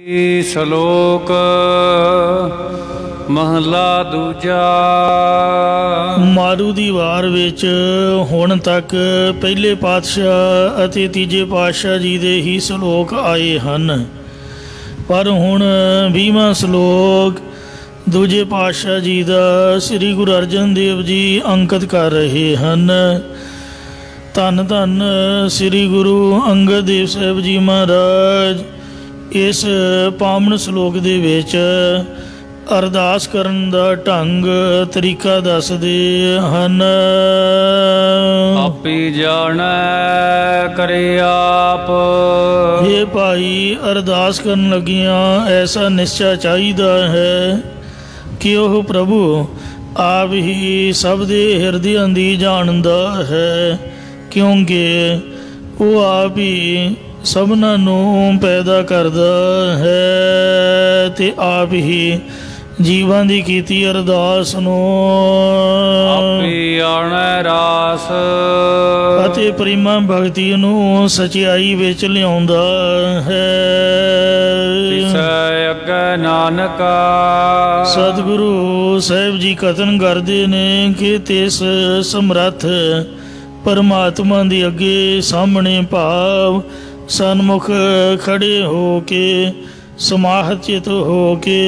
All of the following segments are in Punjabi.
ਸ਼ਲੋਕ ਮਹਲਾ ਦੂਜਾ। ਮਾਰੂ ਦੀ ਵਾਰ ਵਿੱਚ ਹੁਣ ਤੱਕ ਪਹਿਲੇ ਪਾਤਸ਼ਾਹ ਅਤੇ ਤੀਜੇ ਪਾਤਸ਼ਾਹ ਜੀ ਦੇ ਹੀ ਸ਼ਲੋਕ ਆਏ ਹਨ, ਪਰ ਹੁਣ 20ਵਾਂ ਸ਼ਲੋਕ ਦੂਜੇ ਪਾਤਸ਼ਾਹ ਜੀ ਦਾ ਸ੍ਰੀ ਗੁਰੂ ਅਰਜਨ ਦੇਵ ਜੀ ਅੰਕਿਤ ਕਰ ਰਹੇ ਹਨ। ਧੰਨ ਧੰਨ ਸ੍ਰੀ ਗੁਰੂ ਅੰਗਦ ਦੇਵ ਸਾਹਿਬ ਜੀ ਮਹਾਰਾਜ ਇਸ ਪਾਵਨ ਸ਼ਲੋਕ ਦੇ ਵਿੱਚ ਅਰਦਾਸ ਕਰਨ ਦਾ ਢੰਗ ਤਰੀਕਾ ਦੱਸਦੇ ਹਨ। ਆਪੇ ਜਾਣੈ ਕਰੇ ਆਪ। ਇਹ ਭਾਈ ਅਰਦਾਸ ਕਰਨ ਲੱਗਿਆਂ ਐਸਾ ਨਿਸ਼ਚਾ ਚਾਹੀਦਾ ਹੈ ਕਿ ਉਹ ਪ੍ਰਭੂ ਆਪ ਹੀ ਸਭ ਦੇ ਹਿਰਦਿਆਂ ਦੀ ਜਾਣਦਾ ਹੈ, ਕਿਉਂਕਿ ਉਹ ਆਪ ਹੀ ਸਭਨਾਂ ਨੂੰ ਪੈਦਾ ਕਰਦਾ ਹੈ ਤੇ ਆਪ ਹੀ ਜੀਵਾਂ ਦੀ ਕੀਤੀ ਅਰਦਾਸ ਨੂੰ ਆਪੇ ਆਣੈ ਰਾਸ ਅਤੇ ਪ੍ਰੇਮਾ ਭਗਤੀ ਨੂੰ ਸਚਾਈ ਵਿੱਚ ਲਿਆਉਂਦਾ ਹੈ। ਤਿਸੈ ਅੱਗੇ ਨਾਨਕਾ। ਸਤਿਗੁਰੂ ਸਾਹਿਬ ਜੀ ਕਥਨ ਕਰਦੇ ਨੇ ਕਿ ਤਿਸ ਸਮਰੱਥ ਪਰਮਾਤਮਾ ਦੇ ਅੱਗੇ ਸਾਹਮਣੇ ਭਾਵ ਸਨਮੁਖ ਖੜੇ ਹੋ ਕੇ ਸਮਾਹਿਤ ਚਿਤ ਹੋ ਕੇ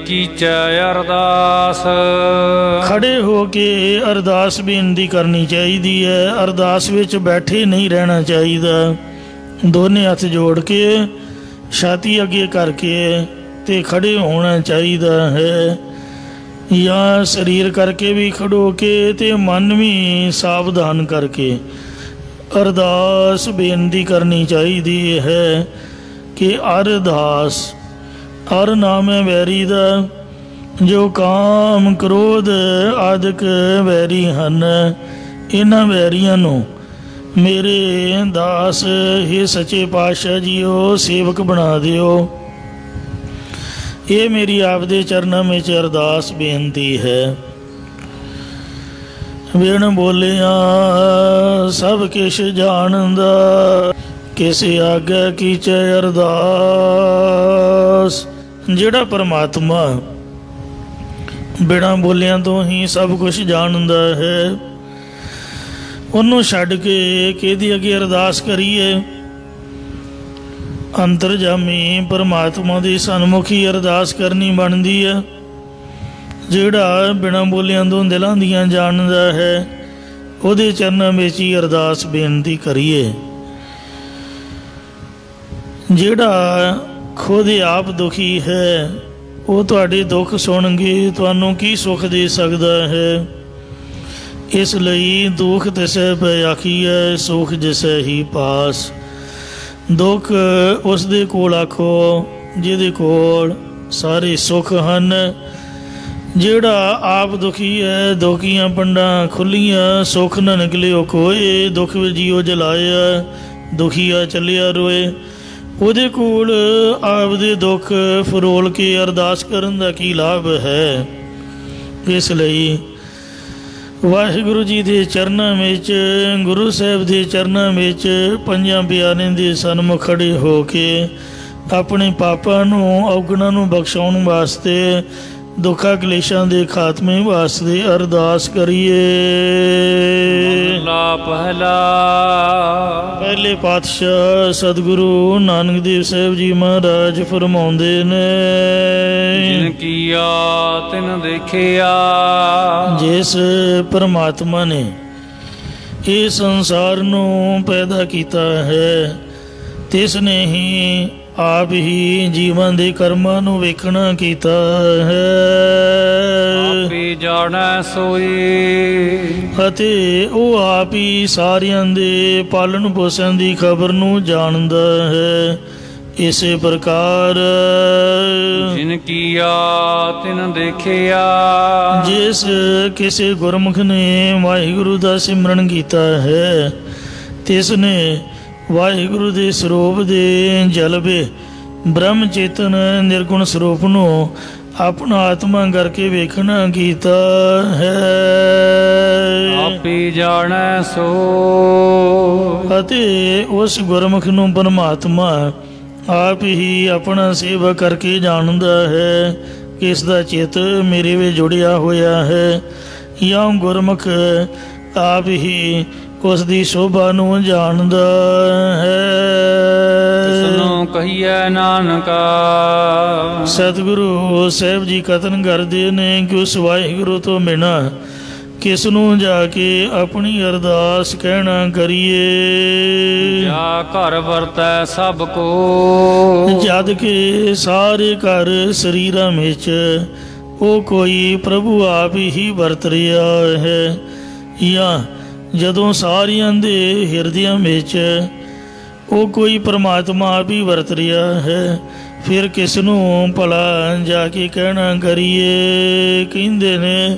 ਕੀਚੈ ਅਰਦਾਸ ਖੜੇ ਹੋ ਕੇ ਅਰਦਾਸ ਬੇਨਤੀ ਕਰਨੀ ਚਾਹੀਦੀ ਹੈ। ਅਰਦਾਸ ਵਿੱਚ ਬੈਠੇ ਨਹੀਂ ਰਹਿਣਾ ਚਾਹੀਦਾ, ਦੋਨੇ ਹੱਥ ਜੋੜ ਕੇ ਛਾਤੀ ਅੱਗੇ ਕਰਕੇ ਤੇ ਖੜੇ ਹੋਣਾ ਚਾਹੀਦਾ ਹੈ, ਜਾਂ ਸਰੀਰ ਕਰਕੇ ਵੀ ਖੜੋ ਕੇ ਤੇ ਮਨ ਵੀ ਸਾਵਧਾਨ ਕਰਕੇ ਅਰਦਾਸ ਬੇਨਤੀ ਕਰਨੀ ਚਾਹੀਦੀ ਹੈ ਕਿ ਅਰਦਾਸ ਅਰ ਨਾਮ ਹੈ ਵੈਰੀ ਦਾ, ਜੋ ਕਾਮ ਕ੍ਰੋਧ ਆਦਿਕ ਵੈਰੀ ਹਨ, ਇਹਨਾਂ ਵੈਰੀਆਂ ਨੂੰ ਮੇਰੇ ਦਾਸ ਹੀ ਸੱਚੇ ਪਾਤਸ਼ਾਹ ਜੀਓ ਸੇਵਕ ਬਣਾ ਦਿਓ। ਇਹ ਮੇਰੀ ਆਪਦੇ ਚਰਨਾਂ ਵਿੱਚ ਅਰਦਾਸ ਬੇਨਤੀ ਹੈ। ਬਿਨ ਬੋਲਿਆ ਸਭ ਕਿਛ ਜਾਣਦਾ, ਕਿਸੇ ਆਗੇ ਕੀਚੈ ਅਰਦਾਸ। ਜਿਹੜਾ ਪਰਮਾਤਮਾ ਬਿਨਾਂ ਬੋਲਿਆਂ ਤੋਂ ਹੀ ਸਭ ਕੁਛ ਜਾਣਦਾ ਹੈ, ਉਹਨੂੰ ਛੱਡ ਕੇ ਕਿਹਦੀ ਅੱਗੇ ਅਰਦਾਸ ਕਰੀਏ। ਅੰਤਰਜਾਮੀ ਪਰਮਾਤਮਾ ਦੀ ਸਨਮੁਖੀ ਅਰਦਾਸ ਕਰਨੀ ਬਣਦੀ ਹੈ। ਜਿਹੜਾ ਬਿਨਾਂ ਬੋਲਿਆਂ ਤੋਂ ਦਿਲਾਂ ਦੀਆਂ ਜਾਣਦਾ ਹੈ, ਉਹਦੇ ਚਰਨਾਂ ਵਿੱਚ ਹੀ ਅਰਦਾਸ ਬੇਨਤੀ ਕਰੀਏ। ਜਿਹੜਾ ਖੁਦ ਆਪ ਦੁਖੀ ਹੈ, ਉਹ ਤੁਹਾਡੇ ਦੁੱਖ ਸੁਣ ਕੇ ਤੁਹਾਨੂੰ ਕੀ ਸੁੱਖ ਦੇ ਸਕਦਾ ਹੈ। ਇਸ ਲਈ ਦੁੱਖ ਤਿਸੈ ਪੈ ਆਖੀਐ, ਸੁਖ ਜਿਸੈ ਹੀ ਪਾਸ। ਦੁੱਖ ਉਸ ਦੇ ਕੋਲ ਆਖੋ ਜਿਹਦੇ ਕੋਲ ਸਾਰੇ ਸੁੱਖ ਹਨ। ਜਿਹੜਾ ਆਪ ਦੁਖੀ ਹੈ, ਦੁਖੀਆਂ ਪੰਡਾਂ ਖੁੱਲੀਆਂ, ਸੁੱਖ ਨਾ ਨਿਕਲਿਓ ਕੋਏ। ਦੁੱਖ ਵਿੱਚ ਜੀਓ ਜਲਾਇਆ, ਦੁਖੀਆ ਚੱਲਿਆ ਰੋਏ। ਉਹਦੇ ਕੋਲ ਆਪਦੇ ਦੁੱਖ ਫਰੋਲ ਕੇ ਅਰਦਾਸ ਕਰਨ ਦਾ ਕੀ ਲਾਭ ਹੈ। ਇਸ ਲਈ ਵਾਹਿਗੁਰੂ ਜੀ ਦੇ ਚਰਨਾਂ ਵਿੱਚ, ਗੁਰੂ ਸਾਹਿਬ ਦੇ ਚਰਨਾਂ ਵਿੱਚ ਪੰਜਾਂ ਪਿਆਰਿਆਂ ਦੇ ਸਨਮੁਖ ਖੜੇ ਹੋ ਕੇ ਆਪਣੇ ਪਾਪਾਂ ਨੂੰ ਔਗਣਾਂ ਨੂੰ ਬਖਸ਼ਾਉਣ ਵਾਸਤੇ, ਦੁੱਖਾਂ ਕਲੇਸ਼ਾਂ ਦੇ ਖਾਤਮੇ ਵਾਸਤੇ ਅਰਦਾਸ ਕਰੀਏ। ਪਹਿਲਾ ਪਹਿਲੇ ਪਾਤਸ਼ਾਹ ਸਤਿਗੁਰੂ ਨਾਨਕ ਦੇਵ ਸਾਹਿਬ ਜੀ ਮਹਾਰਾਜ ਫਰਮਾਉਂਦੇ ਨੇ, ਜਿਨ ਕੀਆ ਤਿਨ ਦੇਖਿਆ। ਜਿਸ ਪਰਮਾਤਮਾ ਨੇ ਇਹ ਸੰਸਾਰ ਨੂੰ ਪੈਦਾ ਕੀਤਾ ਹੈ, ਤਿਸ ਨੇ ਹੀ ਆਪ ਹੀ ਜੀਵਾਂ ਦੇ ਕਰਮਾਂ ਨੂੰ ਵੇਖਣਾ ਕੀਤਾ ਹੈ। ਆਪੇ ਜਾਣੈ ਸੋਈ। ਅਤੇ ਉਹ ਆਪ ਹੀ ਸਾਰਿਆਂ ਦੇ ਪਾਲਣ ਪੋਸ਼ਣ ਦੀ ਖਬਰ ਨੂੰ ਜਾਣਦਾ ਹੈ। ਇਸੇ ਪ੍ਰਕਾਰ ਜਿਨ ਕੀਆ ਤਿਨ ਦੇਖਿਆ। ਜਿਸ ਕਿਸੇ ਗੁਰਮੁਖ ਨੇ ਵਾਹਿਗੁਰੂ ਦਾ ਸਿਮਰਨ ਕੀਤਾ ਹੈ, ਤਿਸ ਨੇ ਵਾਹਿਗੁਰੂ ਦੇ ਸਰੂਪ ਦੇ ਜਲਵੇ ਬ੍ਰਹਮ ਚੇਤਨ ਨਿਰਗੁਣ ਸਰੂਪ ਨੂੰ ਆਪਣਾ ਆਤਮਾ ਕਰਕੇ ਵੇਖਣਾ ਕੀਤਾ ਹੈ। ਆਪੇ ਜਾਣੈ ਸੋ। ਅਤੇ ਉਸ ਗੁਰਮੁਖ ਨੂੰ ਪਰਮਾਤਮਾ ਆਪ ਹੀ ਆਪਣਾ ਸੇਵਾ ਕਰਕੇ ਜਾਣਦਾ ਹੈ ਕਿ ਇਸ ਦਾ ਚਿੱਤ ਮੇਰੇ ਵਿੱਚ ਜੁੜਿਆ ਹੋਇਆ ਹੈ। ਜਾਂ ਗੁਰਮੁਖ ਆਪ ਹੀ ਉਸ ਦੀ ਸ਼ੋਭਾ ਨੂੰ ਜਾਣਦਾ ਹੈ। ਤਿਸਨੂੰ ਕਹੀਐ ਨਾਨਕਾ। ਸਤਿਗੁਰੂ ਸਾਹਿਬ ਜੀ ਕਥਨ ਕਰਦੇ ਨੇ ਕਿ ਉਸ ਵਾਹਿਗੁਰੂ ਤੋਂ ਬਿਨਾਂ ਕਿਸ ਨੂੰ ਜਾ ਕੇ ਆਪਣੀ ਅਰਦਾਸ ਕਹਿਣਾ ਕਰੀਏ। ਜਾ ਘਰ ਵਰਤੈ ਸਭ ਕੋ। ਜਦ ਕਿ ਸਾਰੇ ਘਰ ਸਰੀਰਾਂ ਵਿੱਚ ਉਹ ਕੋਈ ਪ੍ਰਭੂ ਆਪ ਹੀ ਵਰਤ ਰਿਹਾ ਹੈ। ਜਾਂ ਜਦੋਂ ਸਾਰਿਆਂ ਦੇ ਹਿਰਦਿਆਂ ਵਿੱਚ ਉਹ ਕੋਈ ਪਰਮਾਤਮਾ ਆਪ ਹੀ ਵਰਤ ਰਿਹਾ ਹੈ, ਫਿਰ ਕਿਸ ਨੂੰ ਭਲਾ ਜਾ ਕੇ ਕਹਿਣਾ ਕਰੀਏ। ਕਹਿੰਦੇ ਨੇ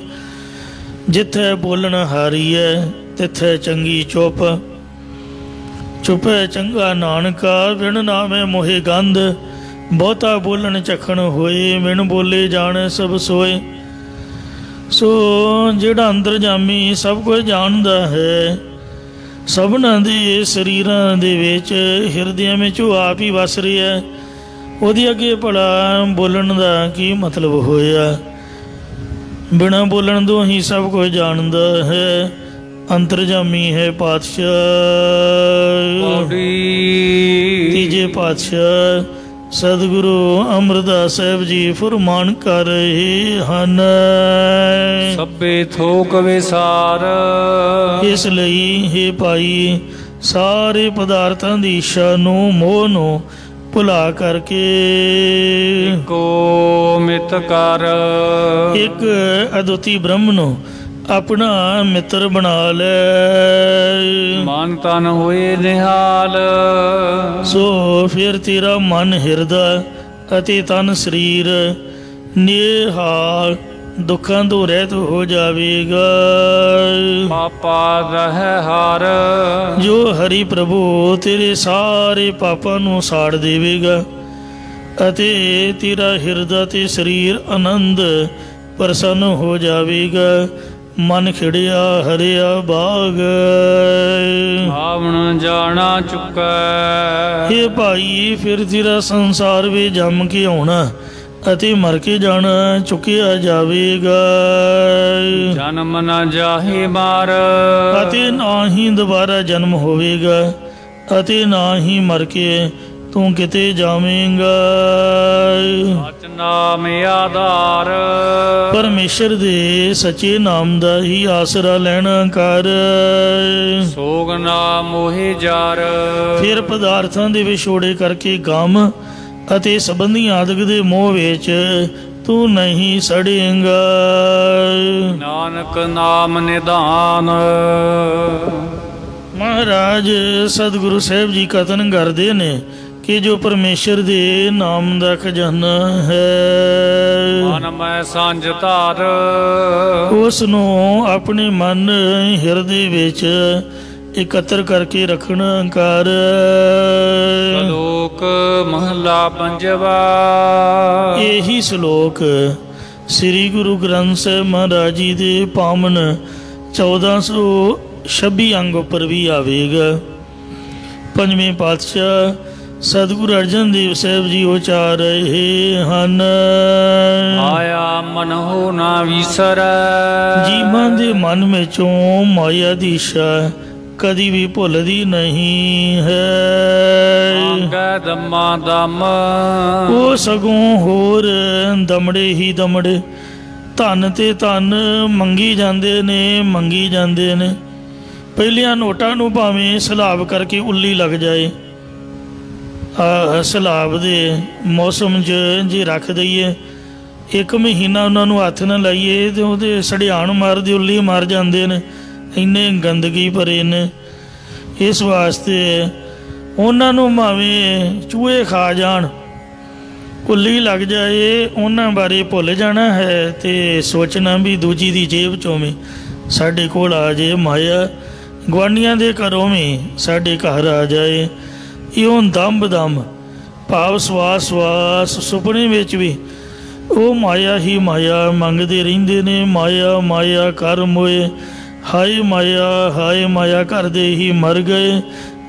ਜਿੱਥੇ ਬੋਲਣ ਹਾਰੀ ਹੈ ਤਿੱਥੇ ਚੰਗੀ ਚੁੱਪ। ਚੁੱਪੇ ਚੰਗਾ ਨਾਨਕਾ, ਬਿਨ ਨਾਮੇ ਮੋਹੇ ਗੰਧ। ਬਹੁਤਾ ਬੋਲਣ ਚਖਣ ਹੋਏ, ਬਿਨ ਬੋਲੇ ਜਾਣ ਸਭ ਸੋਏ। ਸੋ ਜਿਹੜਾ ਅੰਤਰਜਾਮੀ ਸਭ ਕੁਝ ਜਾਣਦਾ ਹੈ, ਸਭਨਾਂ ਦੇ ਸਰੀਰਾਂ ਦੇ ਵਿੱਚ ਹਿਰਦਿਆਂ ਵਿੱਚ ਉਹ ਆਪ ਹੀ ਵਸ ਰਿਹਾ, ਉਹਦੇ ਅੱਗੇ ਭਲਾ ਬੋਲਣ ਦਾ ਕੀ ਮਤਲਬ ਹੋਇਆ। ਬਿਨਾਂ ਬੋਲਣ ਤੋਂ ਹੀ ਸਭ ਕੁਝ ਜਾਣਦਾ ਹੈ, ਅੰਤਰਜਾਮੀ ਹੈ ਪਾਤਸ਼ਾਹ। ਤੀਜੇ ਪਾਤਸ਼ਾਹ ਸਤਿਗੁਰੂ ਅਮਰਦਾਸ ਸਾਹਿਬ ਜੀ ਫੁਰਮਾਨ ਕਰ ਰਹੇ ਹਨ, ਸਭੇ ਥੋਕ ਵਿਸਾਰ। ਇਸ ਲਈ ਹੇ ਭਾਈ ਸਾਰੇ ਪਦਾਰਥਾਂ ਦੀ ਇੱਛਾ ਨੂੰ, ਮੋਹ ਨੂੰ ਭੁਲਾ ਕਰਕੇ ਇੱਕੋ ਮਿਤ ਕਰ। ਇੱਕ ਅਦੁੱਤੀ ਬ੍ਰਹਮ ਨੂੰ ਆਪਣਾ ਮਿੱਤਰ ਬਣਾ ਲੈ। ਮਨ ਤਨ ਹੋਏ ਨਿਹਾਲ। ਸੋ ਫਿਰ ਤੇਰਾ ਮਨ ਹਿਰਦਾ ਅਤੇ ਤਨ ਸਰੀਰ ਨਿਹਾਲ ਦੁੱਖਾਂ ਤੋਂ ਰਹਿਤ ਹੋ ਜਾਵੇਗਾ। ਪਾਪਾ ਰਹਿ ਹਾਰ। ਜੋ ਹਰੀ ਪ੍ਰਭੂ ਤੇਰੇ ਸਾਰੇ ਪਾਪਾਂ ਨੂੰ ਸਾੜ ਦੇਵੇਗਾ ਅਤੇ ਤੇਰਾ ਹਿਰਦਾ ਤੇ ਸਰੀਰ ਆਨੰਦ ਪ੍ਰਸੰਨ ਹੋ ਜਾਵੇਗਾ। ਮਨ ਖਿੜਿਆ ਹਰਿਆ ਬਾਗ। ਆਵਣ ਜਾਣਾ ਚੁੱਕੈ। ਇਹ ਭਾਈ ਫਿਰ ਤੇਰਾ ਸੰਸਾਰ ਵਿੱਚ ਜੰਮ ਕੇ ਆਉਣਾ ਅਤੇ ਮਰ ਕੇ ਜਾਣਾ ਚੁੱਕਿਆ ਜਾਵੇਗਾ। ਜਨਮ ਨ ਜਾਹੇ ਮਾਰ। ਅਤੇ ਨਾ ਹੀ ਦੁਬਾਰਾ ਜਨਮ ਹੋਵੇਗਾ ਅਤੇ ਨਾ ਹੀ ਮਰ ਕੇ ਤੂੰ ਕਿਤੇ ਜਾਵੇਂਗਾ। ਸਚ ਨਾਮ ਆਧਾਰ। ਪਰਮੇਸ਼ਰ ਦੇ ਸੱਚੇ ਨਾਮ ਦਾ ਹੀ ਆਸਰਾ ਲੈਣਾ ਕਰ। ਸੋਗ ਨਾ ਮੋਹਿ ਜਾਰ। ਫਿਰ ਪਦਾਰਥਾਂ ਦੇ ਵਿਛੋੜੇ ਕਰਕੇ ਗਮ ਅਤੇ ਸੰਬੰਧੀ ਆਦਿਕ ਦੇ ਮੋਹ ਵਿੱਚ ਤੂੰ ਨਹੀਂ ਸੜੇਂਗਾ। ਨਾਨਕ ਨਾਮ ਨਿਧਾਨ। ਮਹਾਰਾਜ ਸਤਿਗੁਰੂ ਸਾਹਿਬ ਜੀ ਕਥਨ ਕਰਦੇ ਨੇ ਕਿ ਜੋ ਪਰਮੇਸ਼ਰ ਦੇ ਨਾਮ ਦਾ ਖਜ਼ਾਨਾ ਹੈ, ਮਨ ਮੈਂ ਸਾਂਝ ਧਾਰ। ਉਸ ਨੂੰ ਆਪਣੇ ਮਨ ਹਿਰਦੇ ਵਿੱਚ ਇਕੱਤਰ ਕਰਕੇ ਰੱਖਣਾ ਕਰ। ਸ਼ਲੋਕ ਮਹਲਾ ਪੰਜਵਾ। ਇਹੀ ਸ਼ਲੋਕ ਸ੍ਰੀ ਗੁਰੂ ਗ੍ਰੰਥ ਸਾਹਿਬ ਮਹਾਰਾਜ ਜੀ ਦੇ ਪਾਵਨ 1426 ਅੰਗ ਉੱਪਰ ਵੀ ਆਵੇਗਾ। ਪੰਜਵੇਂ ਪਾਤਸ਼ਾਹ ਸਤਿਗੁਰੂ ਅਰਜਨ ਦੇਵ ਸਾਹਿਬ ਜੀ ਉਚਾਰ ਰਹੇ ਹਨ, ਆਇਆ ਮਨ ਹੋ ਨਾ ਵਿਸਰੈ। ਜੀਵਾਂ ਦੇ ਮਨ ਵਿੱਚੋਂ ਮਾਇਆ ਦੀ ਇੱਛਾ ਕਦੀ ਵੀ ਭੁੱਲਦੀ ਨਹੀਂ ਹੈ। ਮੰਗੈ ਦਮਾ ਦਮ। ਉਹ ਸਗੋਂ ਹੋਰ ਦਮੜੇ ਹੀ ਦਮੜੇ ਧਨ ਤੇ ਧਨ ਮੰਗੀ ਜਾਂਦੇ ਨੇ, ਮੰਗੀ ਜਾਂਦੇ ਨੇ। ਪਹਿਲੀਆਂ ਨੋਟਾਂ ਨੂੰ ਭਾਵੇਂ ਸਲਾਬ ਕਰਕੇ ਉੱਲੀ ਲੱਗ ਜਾਏ, ਸਲਾਬ ਦੇ ਮੌਸਮ 'ਚ ਜੇ ਰੱਖ ਦਈਏ, 1 ਮਹੀਨਾ ਉਹਨਾਂ ਨੂੰ ਹੱਥ ਨਾ ਲਾਈਏ ਤੇ ਉਹਦੇ ਸੜਿਆਣ ਮਾਰਦੇ, ਉੱਲੀ ਮਾਰ ਜਾਂਦੇ ਨੇ, ਇੰਨੇ ਗੰਦਗੀ ਭਰੇ ਨੇ। ਇਸ ਵਾਸਤੇ ਉਹਨਾਂ ਨੂੰ ਭਾਵੇਂ ਚੂਹੇ ਖਾ ਜਾਣ, ਉੱਲੀ ਲੱਗ ਜਾਏ, ਉਹਨਾਂ ਬਾਰੇ ਭੁੱਲ ਜਾਣਾ ਹੈ ਤੇ ਸੋਚਣਾ ਵੀ ਦੂਜੀ ਦੀ ਜੇਬ 'ਚੋਂ ਵੀ ਸਾਡੇ ਕੋਲ ਆ ਜਾਏ ਮਾਇਆ, ਗੁਆਂਢੀਆਂ ਦੇ ਘਰੋਂ ਵੀ ਸਾਡੇ ਘਰ ਆ ਜਾਏ। ਇਉਂ ਦਮ ਦਮ ਭਾਵ ਸਵਾਸ ਸਵਾਸ ਸੁਪਨੇ ਵਿੱਚ ਵੀ ਉਹ ਮਾਇਆ ਹੀ ਮਾਇਆ ਮੰਗਦੇ ਰਹਿੰਦੇ ਨੇ। ਮਾਇਆ ਮਾਇਆ ਕਰ ਮੋਏ, ਹਾਏ ਮਾਇਆ ਕਰਦੇ ਹੀ ਮਰ ਗਏ।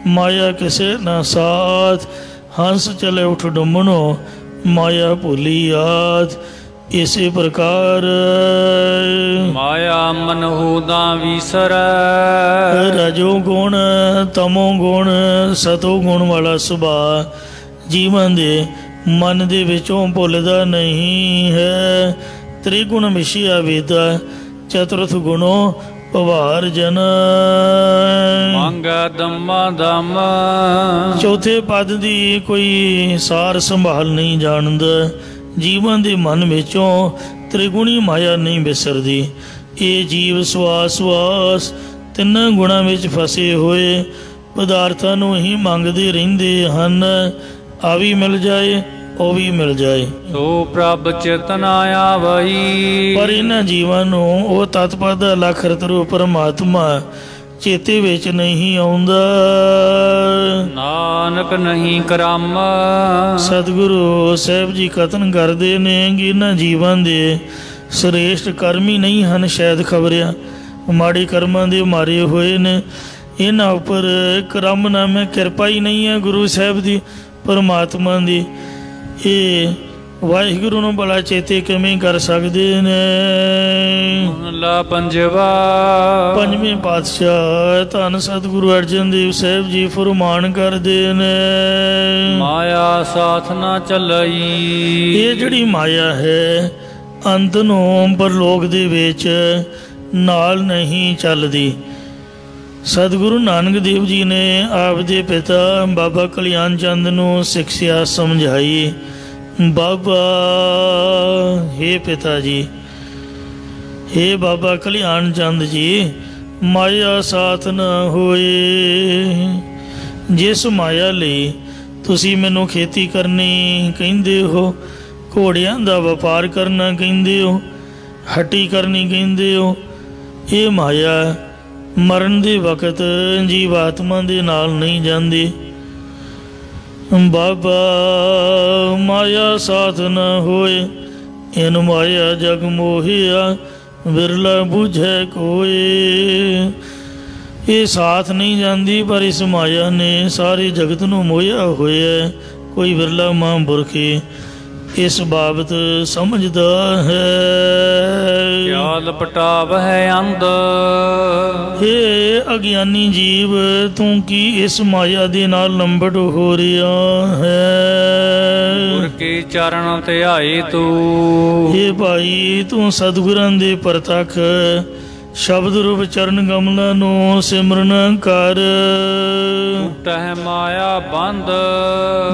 ਮਾਇਆ ਕਿਸੇ ਨਾ ਸਾਥ, ਹੰਸ ਚਲੇ ਉਠ ਡੁੰਮਣੋ ਮਾਇਆ ਭੁਲੀ ਆਦ। ਇਸੇ ਪ੍ਰਕਾਰ ਮਾਇਆ ਮਨਹੁ ਦਾ ਵਿਸਰੈ। ਰਜੋ ਗੁਣ ਤਮੋ ਗੁਣ ਸਤੋ ਗੁਣ ਵਾਲਾ ਸੁਭਾਅ ਜੀਵਨ ਦੇ ਮਨ ਦੇ ਵਿੱਚੋਂ ਭੁੱਲਦਾ ਨਹੀਂ ਹੈ। ਤ੍ਰਿਗੁਣ ਮਿਸ਼ਿਆ ਵੇਦਾ ਚਤੁਰਥ ਗੁਣੋ ਪਵਾਰ ਜਨ। ਮੰਗੈ ਦਮਾ ਦਮ। ਚੌਥੇ ਪਦ ਦੀ ਕੋਈ ਸਾਰ ਸੰਭਾਲ ਨਹੀਂ ਜਾਣਦਾ। ਜੀਵਨ ਦੇ ਮਨ ਵਿੱਚੋਂ ਤ੍ਰਿਗੁਣੀ ਮਾਇਆ ਨਹੀਂ ਵਿਸਰਦੀ। ਇਹ ਜੀਵ ਸਵਾਸ ਸਵਾਸ ਤਿੰਨਾਂ ਗੁਣਾਂ ਵਿੱਚ ਫਸੇ ਹੋਏ ਪਦਾਰਥਾਂ ਨੂੰ ਹੀ ਮੰਗਦੇ ਰਹਿੰਦੇ ਹਨ। ਆ ਵੀ ਮਿਲ ਜਾਏ ਉਹ ਵੀ ਮਿਲ ਜਾਏ, ਸੋ ਪ੍ਰਭ ਚੇਤਨ ਆਵਈ। ਪਰ ਇਹਨਾਂ ਜੀਵਾਂ ਨੂੰ ਉਹ ਤਤਪਦ ਲਖਰਤ ਰੂਪ ਪਰਮਾਤਮਾ ਚੇਤੇ ਵਿੱਚ ਨਹੀਂ ਆਉਂਦਾ। ਨਾਨਕ ਨਹੀਂ ਕਰਮ। ਸਤਿਗੁਰੂ ਸਾਹਿਬ ਜੀ ਕਥਨ ਕਰਦੇ ਨੇ ਕਿ ਇਹਨਾਂ ਜੀਵਾਂ ਦੇ ਸ੍ਰੇਸ਼ਟ ਕਰਮ ਹੀ ਨਹੀਂ ਹਨ। ਸ਼ਾਇਦ ਖਬਰਿਆ ਮਾੜੇ ਕਰਮਾਂ ਦੇ ਮਾਰੇ ਹੋਏ ਨੇ। ਇਹਨਾਂ ਉੱਪਰ ਕਰਮ ਨਾਮੇ ਕਿਰਪਾ ਹੀ ਨਹੀਂ ਹੈ ਗੁਰੂ ਸਾਹਿਬ ਦੀ, ਪਰਮਾਤਮਾ ਦੀ। ਇਹ ਵਾਹਿਗੁਰੂ ਨੂੰ ਭਲਾ ਚੇਤੇ ਕਿਵੇਂ ਕਰ ਸਕਦੇ ਨੇ। ਮਹਲਾ ਪੰਜਵਾ। ਪੰਜਵੇਂ ਪਾਤਸ਼ਾਹ ਧੰਨ ਸਤਿਗੁਰੂ ਅਰਜਨ ਦੇਵ ਸਾਹਿਬ ਜੀ ਫਰਮਾਨ ਕਰਦੇ ਨੇ, ਮਾਇਆ ਸਾਥ ਨਾ ਚੱਲਈ। ਇਹ ਜਿਹੜੀ ਮਾਇਆ ਹੈ ਅੰਤ ਨੂੰ ਪਰਲੋਕ ਦੇ ਵਿੱਚ ਨਾਲ ਨਹੀਂ ਚੱਲਦੀ। ਸਤਿਗੁਰੂ ਨਾਨਕ ਦੇਵ ਜੀ ਨੇ ਆਪ ਦੇ ਪਿਤਾ ਬਾਬਾ ਕਲਿਆਣ ਚੰਦ ਨੂੰ ਸਿੱਖਿਆ ਸਮਝਾਈ। ਬਾਬਾ, ਹੇ ਪਿਤਾ ਜੀ, ਹੇ ਬਾਬਾ ਕਲਿਆਣ ਚੰਦ ਜੀ, ਮਾਇਆ ਸਾਥ ਨਾ ਹੋਏ। ਜਿਸ ਮਾਇਆ ਲਈ ਤੁਸੀਂ ਮੈਨੂੰ ਖੇਤੀ ਕਰਨੀ ਕਹਿੰਦੇ ਹੋ, ਘੋੜਿਆਂ ਦਾ ਵਪਾਰ ਕਰਨਾ ਕਹਿੰਦੇ ਹੋ, ਹੱਟੀ ਕਰਨੀ ਕਹਿੰਦੇ ਹੋ, ਇਹ ਮਾਇਆ ਮਰਨ ਦੇ ਵਕਤ ਜੀਵਾਤਮਾ ਦੇ ਨਾਲ ਨਹੀਂ ਜਾਂਦੀ। ਬਾਬਾ, ਮਾਇਆ ਸਾਥ ਨਾ ਹੋਏ। ਇਨ ਮਾਇਆ ਜਗ ਮੋਹਿਆ ਵਿਰਲਾ ਬੁਝੈ ਕੋਏ। ਇਹ ਸਾਥ ਨਹੀਂ ਜਾਂਦੀ, ਪਰ ਇਸ ਮਾਇਆ ਨੇ ਸਾਰੇ ਜਗਤ ਨੂੰ ਮੋਹਿਆ ਹੋਇਆ। ਕੋਈ ਵਿਰਲਾ ਮਹਾਂਪੁਰਖ ਇਸ ਬਾਬਤ ਸਮਝਦਾ ਹੈ। ਕਿਆ ਲਪਟਾਵ ਹੈ ਅੰਧ। ਹੇ ਅਗਿਆਨੀ ਜੀਵ, ਤੂੰ ਕੀ ਇਸ ਮਾਇਆ ਦੇ ਨਾਲ ਲੰਬੜ ਹੋ ਰਿਹਾ ਹੈ। ਗੁਰ ਕੇ ਚਰਨ ਧਿਆਏ ਤੂੰ। ਹੇ ਭਾਈ, ਤੂੰ ਸਤਿਗੁਰਾਂ ਦੇ ਪ੍ਰਤੱਖ ਸ਼ਬਦ ਰੂਪ ਚਰਨ ਕਮਲਾਂ ਨੂੰ ਸਿਮਰਨ ਕਰ। ਟੂਟਹਿ ਮਾਇਆ ਬੰਧ।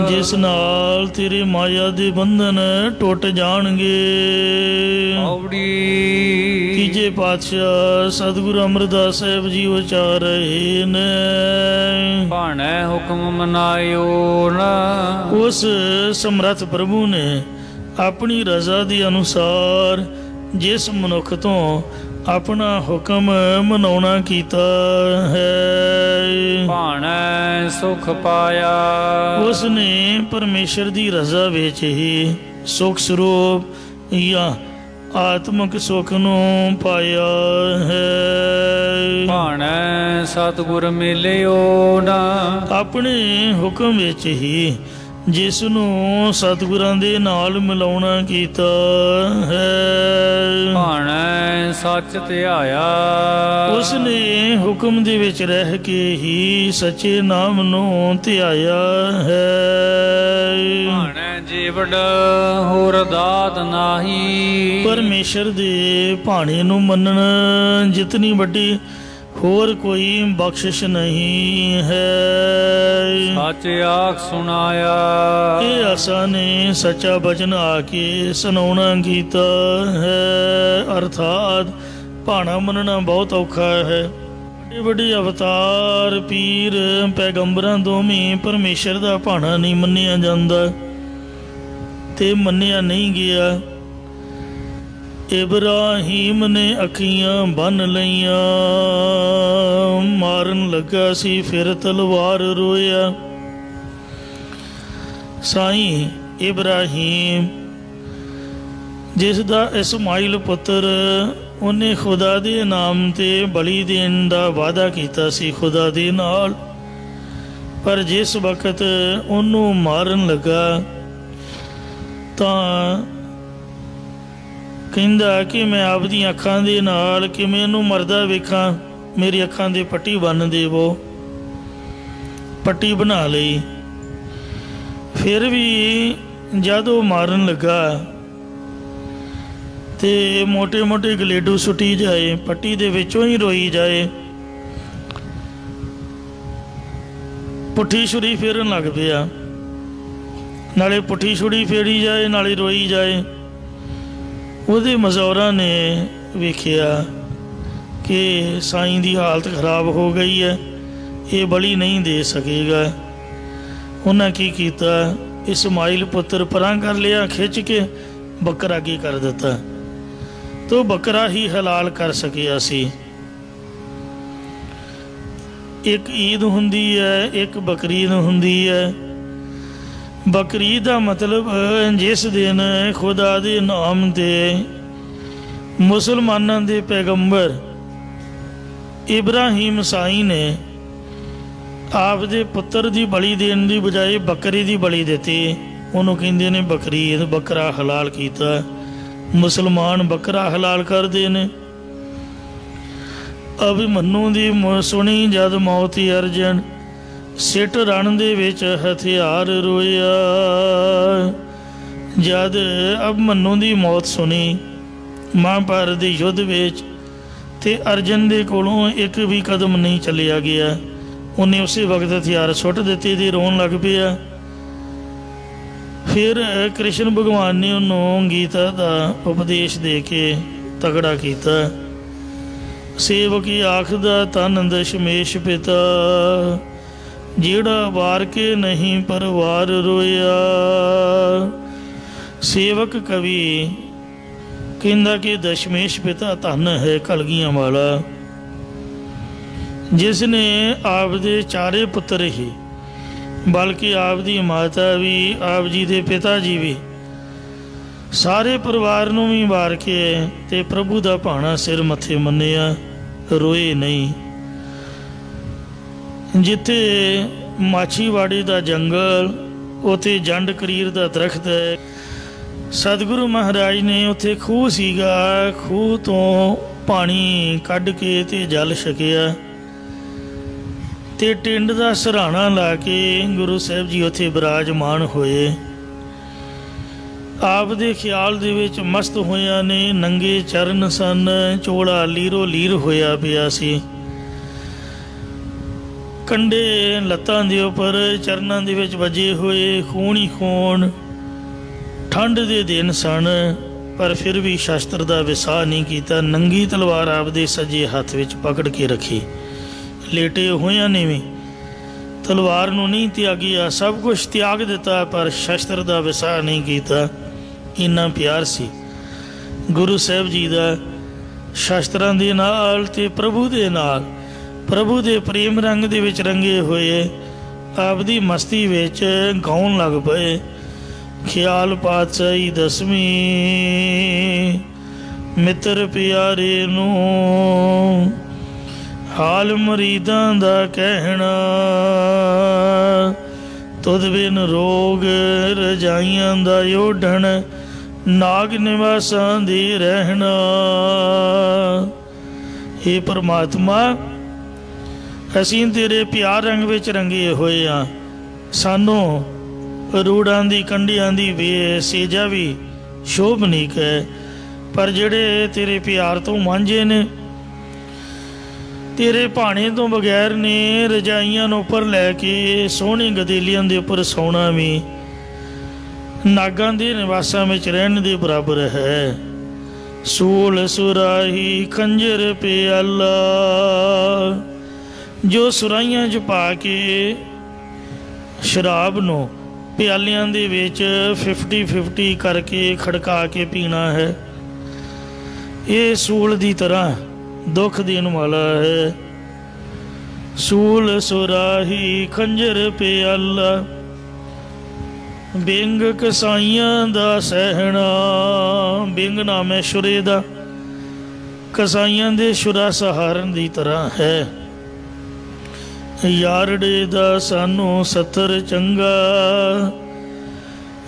ਜਿਸ ਨਾਲ ਤੇਰੇ ਮਾਇਆ ਦੇ ਬੰਧਨ ਟੁੱਟ ਜਾਣਗੇ। ਔੜੀ। ਤੀਜੇ ਪਾਤਸ਼ਾਹ ਸਤਿਗੁਰੂ ਅਮਰਦਾਸ ਸਾਹਿਬ ਜੀ ਉਚਾਰ ਰਹੇ ਨੇ, ਭਾਣੈ ਹੁਕਮ ਮਨਾਇਓ ਨਾ। ਉਸ ਸਮਰੱਥ ਪ੍ਰਭੂ ਨੇ ਆਪਣੀ ਰਜ਼ਾ ਦੇ ਅਨੁਸਾਰ ਜਿਸ ਮਨੁੱਖ ਤੋਂ ਆਪਣਾ ਹੁਕਮ ਮਨਾਉਣਾ ਕੀਤਾ ਹੈ, ਭਾਣੈ ਸੁਖ ਪਾਇਆ। ਉਸ ਨੇ ਪਰਮੇਸ਼ਰ ਦੀ ਰਜ਼ਾ ਵਿੱਚ ਹੀ ਸੁਖ ਸਰੂਪ ਜਾਂ ਆਤਮਿਕ ਸੁਖ ਨੂੰ ਪਾਇਆ ਹੈ। ਭਾਣੈ ਸਤਿਗੁਰ ਮਿਲਿਓ ਨਾ। ਆਪਣੇ ਹੁਕਮ ਵਿੱਚ ਹੀ ਜਿਸ ਨੂੰ ਸਤਿਗੁਰਾਂ ਦੇ ਨਾਲ ਮਿਲਾਉਣਾ ਕੀਤਾ ਹੈ, ਭਾਣੈ ਸੱਚ ਧਿਆਇਆ। ਉਸ ਨੇ ਹੁਕਮ ਦੇ ਵਿੱਚ ਰਹਿ ਕੇ ਹੀ ਸੱਚੇ ਨਾਮ ਨੂੰ ਧਿਆਇਆ ਹੈ। ਭਾਣੈ ਜੀਵੜ ਹੋਰ ਦਾਤ ਨਾਹੀ। ਪਰਮੇਸ਼ਰ ਦੇ ਭਾਣੇ ਨੂੰ ਮੰਨਣ ਜਿਤਨੀ ਵੱਡੀ ਹੋਰ ਕੋਈ ਬਖਸ਼ਿਸ਼ ਨਹੀਂ ਹੈ। ਸੱਚ ਆਖ ਸੁਣਾਇਆ। ਇਹ ਆਸਾ ਨੇ ਸੱਚਾ ਬਚਨ ਆ ਕੇ ਸੁਣਾਉਣਾ ਕੀਤਾ ਹੈ। ਅਰਥਾਤ ਭਾਣਾ ਮੰਨਣਾ ਬਹੁਤ ਔਖਾ ਹੈ। ਵੱਡੇ ਵੱਡੇ ਅਵਤਾਰ ਪੀਰ ਪੈਗੰਬਰਾਂ ਦੋਵੇਂ ਪਰਮੇਸ਼ਰ ਦਾ ਭਾਣਾ ਨਹੀਂ ਮੰਨਿਆ ਜਾਂਦਾ ਤੇ ਮੰਨਿਆ ਨਹੀਂ ਗਿਆ। ਇਬਰਾਹੀਮ ਨੇ ਅੱਖੀਆਂ ਬੰਨ ਲਈਆਂ, ਮਾਰਨ ਲੱਗਾ ਸੀ ਫਿਰ ਤਲਵਾਰ ਰੋਇਆ। ਸਾਈਂ ਇਬਰਾਹੀਮ ਜਿਸ ਦਾ ਇਸਮਾਈਲ ਪੁੱਤਰ, ਉਹਨੇ ਖੁਦਾ ਦੇ ਨਾਮ ਤੇ ਬਲੀ ਦੇਣ ਦਾ ਵਾਅਦਾ ਕੀਤਾ ਸੀ ਖੁਦਾ ਦੇ ਨਾਲ, पर जिस वक्त ਉਹਨੂੰ ਮਾਰਨ ਲੱਗਾ ਤਾਂ ਕਹਿੰਦਾ ਕਿ ਮੈਂ ਆਪਦੀਆਂ ਅੱਖਾਂ ਦੇ ਨਾਲ ਕਿਵੇਂ ਇਹਨੂੰ ਮਰਦਾ ਵੇਖਾਂ, ਮੇਰੀ ਅੱਖਾਂ ਦੇ ਪੱਟੀ ਬੰਨ੍ਹ ਦੇਵੋ। ਪੱਟੀ ਬਣਾ ਲਈ। ਫਿਰ ਵੀ ਜਦ ਉਹ ਮਾਰਨ ਲੱਗਾ ਤੇ ਮੋਟੇ ਮੋਟੇ ਗਲੇਡੂ ਸੁੱਟੀ ਜਾਏ, ਪੱਟੀ ਦੇ ਵਿੱਚੋਂ ਹੀ ਰੋਈ ਜਾਏ। ਪੁੱਠੀ ਛੁਰੀ ਫੇਰਨ ਲੱਗ ਪਿਆ, ਨਾਲੇ ਪੁੱਠੀ ਛੁਰੀ ਫੇਰੀ ਜਾਏ ਨਾਲੇ ਰੋਈ ਜਾਏ। ਉਹਦੇ ਮਜ਼ੌਰਾਂ ਨੇ ਵੇਖਿਆ ਕਿ ਸਾਈਂ ਦੀ ਹਾਲਤ ਖਰਾਬ ਹੋ ਗਈ ਹੈ, ਇਹ ਬਲੀ ਨਹੀਂ ਦੇ ਸਕੇਗਾ। ਉਹਨਾਂ ਕੀ ਕੀਤਾ, ਇਸਮਾਈਲ ਪੁੱਤਰ ਪਰਾਂ ਕਰ ਲਿਆ, ਖਿੱਚ ਕੇ ਬੱਕਰਾ ਅੱਗੇ ਕਰ ਦਿੱਤਾ ਤਾਂ ਬੱਕਰਾ ਹੀ ਹਲਾਲ ਕਰ ਸਕਿਆ ਸੀ। ਇੱਕ ਈਦ ਹੁੰਦੀ ਹੈ, ਇੱਕ ਬਕਰੀਦ ਹੁੰਦੀ ਹੈ। ਬਕਰੀਦ ਦਾ ਮਤਲਬ ਜਿਸ ਦਿਨ ਖੁਦਾ ਦੇ ਨਾਮ 'ਤੇ ਮੁਸਲਮਾਨਾਂ ਦੇ ਪੈਗੰਬਰ ਇਬਰਾਹੀਮ ਸਾਈਂ ਨੇ ਆਪ ਦੇ ਪੁੱਤਰ ਦੀ ਬਲੀ ਦੇਣ ਦੀ ਬਜਾਏ ਬੱਕਰੀ ਦੀ ਬਲੀ ਦਿੱਤੀ, ਉਹਨੂੰ ਕਹਿੰਦੇ ਨੇ ਬਕਰੀਦ। ਬੱਕਰਾ ਹਲਾਲ ਕੀਤਾ। ਮੁਸਲਮਾਨ ਬੱਕਰਾ ਹਲਾਲ ਕਰਦੇ ਨੇ। ਅਭਿਮਨੂ ਦੀ ਸੁਣੀ ਜਦ ਮੌਤ ਅਰਜਨ, ਸਿੱਟ ਰਣ ਦੇ ਵਿੱਚ ਹਥਿਆਰ ਰੋਇਆ। ਜਦ ਅਭਿਮਨੂ ਦੀ ਮੌਤ ਸੁਣੀ ਮਹਾਂਭਾਰਤ ਦੇ ਯੁੱਧ ਵਿੱਚ, ਤੇ ਅਰਜਨ ਦੇ ਕੋਲੋਂ ਇੱਕ ਵੀ ਕਦਮ ਨਹੀਂ ਚੱਲਿਆ ਗਿਆ। ਉਹਨੇ ਉਸੇ ਵਕਤ ਹਥਿਆਰ ਸੁੱਟ ਦਿੱਤੇ ਤੇ ਰੋਣ ਲੱਗ ਪਿਆ। ਫਿਰ ਕ੍ਰਿਸ਼ਨ ਭਗਵਾਨ ਨੇ ਉਹਨੂੰ ਗੀਤਾ ਦਾ ਉਪਦੇਸ਼ ਦੇ ਕੇ ਤਗੜਾ ਕੀਤਾ। ਸੇਵਕੀ ਆਖਦਾ ਧੰਨ ਦਸ਼ਮੇਸ਼ ਪਿਤਾ, ਜਿਹੜਾ ਵਾਰ ਕੇ ਨਹੀਂ ਪਰਵਾਰ ਰੋਇਆ। ਸੇਵਕ ਕਵੀ ਕਹਿੰਦਾ ਕਿ ਦਸ਼ਮੇਸ਼ ਪਿਤਾ ਧੰਨ ਹੈ ਕਲਗੀਆਂ ਵਾਲਾ, ਜਿਸ ਨੇ ਆਪ ਦੇ ਚਾਰੇ ਪੁੱਤਰ ਹੀ, ਬਲਕਿ ਆਪ ਦੀ ਮਾਤਾ ਵੀ, ਆਪ ਜੀ ਦੇ ਪਿਤਾ ਜੀ ਵੀ, ਸਾਰੇ ਪਰਿਵਾਰ ਨੂੰ ਵੀ ਵਾਰ ਕੇ ਤੇ ਪ੍ਰਭੂ ਦਾ ਭਾਣਾ ਸਿਰ ਮੱਥੇ ਮੰਨਿਆ, ਰੋਏ ਨਹੀਂ। ਜਿੱਥੇ ਮਾਛੀਵਾੜੀ ਦਾ ਜੰਗਲ, ਉੱਥੇ ਜੰਡ ਕਰੀਰ ਦਾ ਦਰਖਤ ਹੈ। ਸਤਿਗੁਰੂ ਮਹਾਰਾਜ ਨੇ ਉੱਥੇ ਖੂਹ ਸੀਗਾ, ਖੂਹ ਤੋਂ ਪਾਣੀ ਕੱਢ ਕੇ ਤੇ ਜਲ ਛਕਿਆ ਤੇ ਟਿੰਡ ਦਾ ਸਰਾਣਾ ਲਾ ਕੇ ਗੁਰੂ ਸਾਹਿਬ ਜੀ ਉੱਥੇ ਬਿਰਾਜਮਾਨ ਹੋਏ। ਆਪ ਦੇ ਖਿਆਲ ਦੇ ਵਿੱਚ ਮਸਤ ਹੋਇਆ ਨੇ। ਨੰਗੇ ਚਰਨ ਸਨ, ਚੋਲਾ ਲੀਰੋ ਲੀਰ ਹੋਇਆ ਪਿਆ ਸੀ। ਕੰਡੇ ਲੱਤਾਂ ਦੇ ਉੱਪਰ ਚਰਨਾਂ ਦੇ ਵਿੱਚ ਵੱਜੇ ਹੋਏ, ਖੂਨ ਹੀ ਖੂਨ। ਠੰਡ ਦੇ ਦਿਨ ਸਨ, ਪਰ ਫਿਰ ਵੀ ਸ਼ਸਤਰ ਦਾ ਵਿਸਾਹ ਨਹੀਂ ਕੀਤਾ। ਨੰਗੀ ਤਲਵਾਰ ਆਪਦੇ ਸੱਜੇ ਹੱਥ ਵਿੱਚ ਪਕੜ ਕੇ ਰੱਖੀ। ਲੇਟੇ ਹੋਇਆਂ ਨੇ ਵੀ ਤਲਵਾਰ ਨੂੰ ਨਹੀਂ ਤਿਆਗਿਆ, ਸਭ ਕੁਝ ਤਿਆਗ ਦਿੱਤਾ, ਪਰ ਸ਼ਸਤਰ ਦਾ ਵਿਸਾਹ ਨਹੀਂ ਕੀਤਾ। ਇੰਨਾ ਪਿਆਰ ਸੀ ਗੁਰੂ ਸਾਹਿਬ ਜੀ ਦਾ ਸ਼ਸਤਰਾਂ ਦੇ ਨਾਲ ਤੇ ਪ੍ਰਭੂ ਦੇ ਨਾਲ। ਪ੍ਰਭੂ ਦੇ ਪ੍ਰੇਮ ਰੰਗ ਦੇ ਵਿੱਚ ਰੰਗੇ ਹੋਏ ਆਪਦੀ ਮਸਤੀ ਵਿੱਚ ਗਾਉਣ ਲੱਗ ਪਏ। ਖਿਆਲ ਪਾਤਸ਼ਾਹੀ ਦਸਵੀਂ, ਮਿੱਤਰ ਪਿਆਰੇ ਨੂੰ ਹਾਲ ਮਰੀਦਾਂ ਦਾ ਕਹਿਣਾ। ਤੁਧ ਬਿਨ ਰੋਗ ਰਜਾਈਆਂ ਦਾ ਓਢਣ, ਨਾਗ ਨਿਵਾਸਾਂ ਦੇ ਰਹਿਣਾ। हे ਪਰਮਾਤਮਾ, ਅਸੀਂ ਤੇਰੇ ਪਿਆਰ ਰੰਗ ਵਿੱਚ ਰੰਗੇ ਹੋਏ ਹਾਂ। ਸਾਨੂੰ ਰੂੜਾਂ ਦੀ ਕੰਢਿਆਂ ਦੀ ਸੇਜਾ ਵੀ ਸ਼ੋਭਨੀਕ ਹੈ, ਪਰ ਜਿਹੜੇ ਤੇਰੇ ਪਿਆਰ ਤੋਂ ਵਾਂਝੇ ਨੇ, ਤੇਰੇ ਭਾਣੇ ਤੋਂ ਬਗੈਰ ਨੇ, ਰਜਾਈਆਂ ਨੂੰ ਉੱਪਰ ਲੈ ਕੇ ਸੋਹਣੇ ਗਦੇਲਿਆਂ ਦੇ ਉੱਪਰ ਸੌਣਾ ਵੀ ਨਾਗਾਂ ਦੇ ਨਿਵਾਸਾਂ ਵਿੱਚ ਰਹਿਣ ਦੇ ਬਰਾਬਰ ਹੈ। ਸੂਲ ਸੁਰਾਹੀ ਖੰਜਰ ਪਿਆਲਾ, ਜੋ ਸੁਰਾਹੀਆਂ 'ਚ ਪਾ ਕੇ ਸ਼ਰਾਬ ਨੂੰ ਪਿਆਲਿਆਂ ਦੇ ਵਿੱਚ 50-50 ਕਰਕੇ ਖੜਕਾ ਕੇ ਪੀਣਾ ਹੈ, ਇਹ ਸੂਲ ਦੀ ਤਰ੍ਹਾਂ ਦੁੱਖ ਦੇਣ ਵਾਲਾ ਹੈ। ਸੂਲ ਸੁਰਾਹੀ ਖੰਜਰ ਪਿਆਲਾ, ਬਿੰਗ ਕਸਾਈਆਂ ਦਾ ਸਹਿਣਾ। ਬਿੰਗ ਨਾਮ ਹੈ ਸ਼ੁਰੇ ਦਾ, ਕਸਾਈਆਂ ਦੇ ਸ਼ੁਰਾ ਸਹਾਰਨ ਦੀ ਤਰ੍ਹਾਂ ਹੈ। यारड़े दा सानू सत्तर चंगा।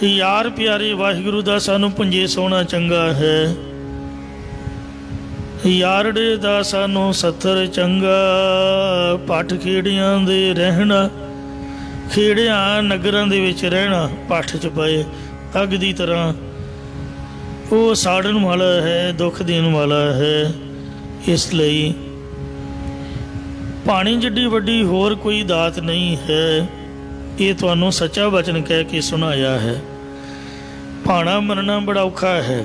यार प्यारे वाहिगुरु दा सानू पंजे सोना चंगा है। यारड़े दा सानू सत्तर चंगा। पट खेड़ियां दे रहना, खेड़ियां नगरां दे विच रहना, पट च पाए अग दी तरह। वो साड़न वाला है, दुख देने वाला है। इसलिए पानी जिड्डी वड्डी होर कोई दात नहीं है। ये तुहानू सच्चा वचन कह के सुनाया है। भाणा मनना बड़ा औखा है।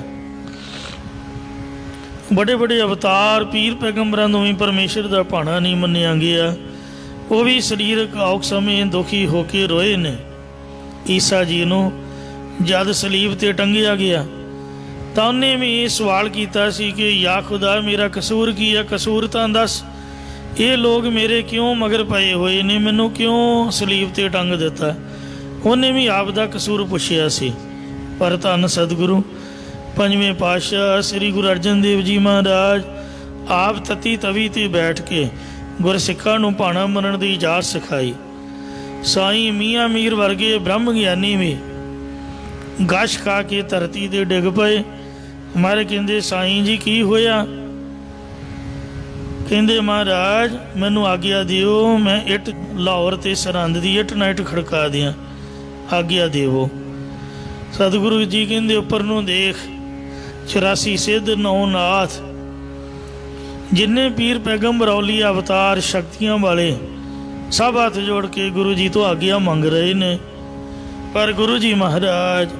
बड़े बड़े अवतार पीर पैगंबरां नूं भी परमेश्वर दा भाणा नहीं मन्निया गया। वो भी सरीरक औख समय दुखी होके रोए ने। ईसा जी नूं जद सलीब ते टंगिया गया तो उन्हें भी सवाल किया सी कि या खुदा मेरा कसूर की है, कसूर तो दस, ये लोग मेरे क्यों मगर पए हुए ने, मैनू क्यों सलीब ते टंग दिता। उन्हें भी आप दा कसूर पुछया सी। पर धन सतगुरु पंजवें पातशाह श्री गुरु अर्जन देव जी महाराज आप तती तवी ते बैठ के गुरसिखां नूं भाणा मनण दी जाच सिखाई। साईं मियाँ मीर वर्गे ब्रह्म ज्ञानी भी गश खा के धरती ते डिग पए। मारे कहते साईं जी की होया? कहते महाराज मैनू आग्या दिओ, मैं इट लाहौर ते सरहंद दी इट ना इट खड़का दियां, आग्या देवो। सतगुरु जी कहते उपर नूं देख, 84 सिद्ध 9 नाथ जिन्ने पीर पैगंबर औली अवतार शक्तियां वाले सब हाथ जोड़ के गुरु जी तो आग्या मंग रहे ने। पर गुरु जी महाराज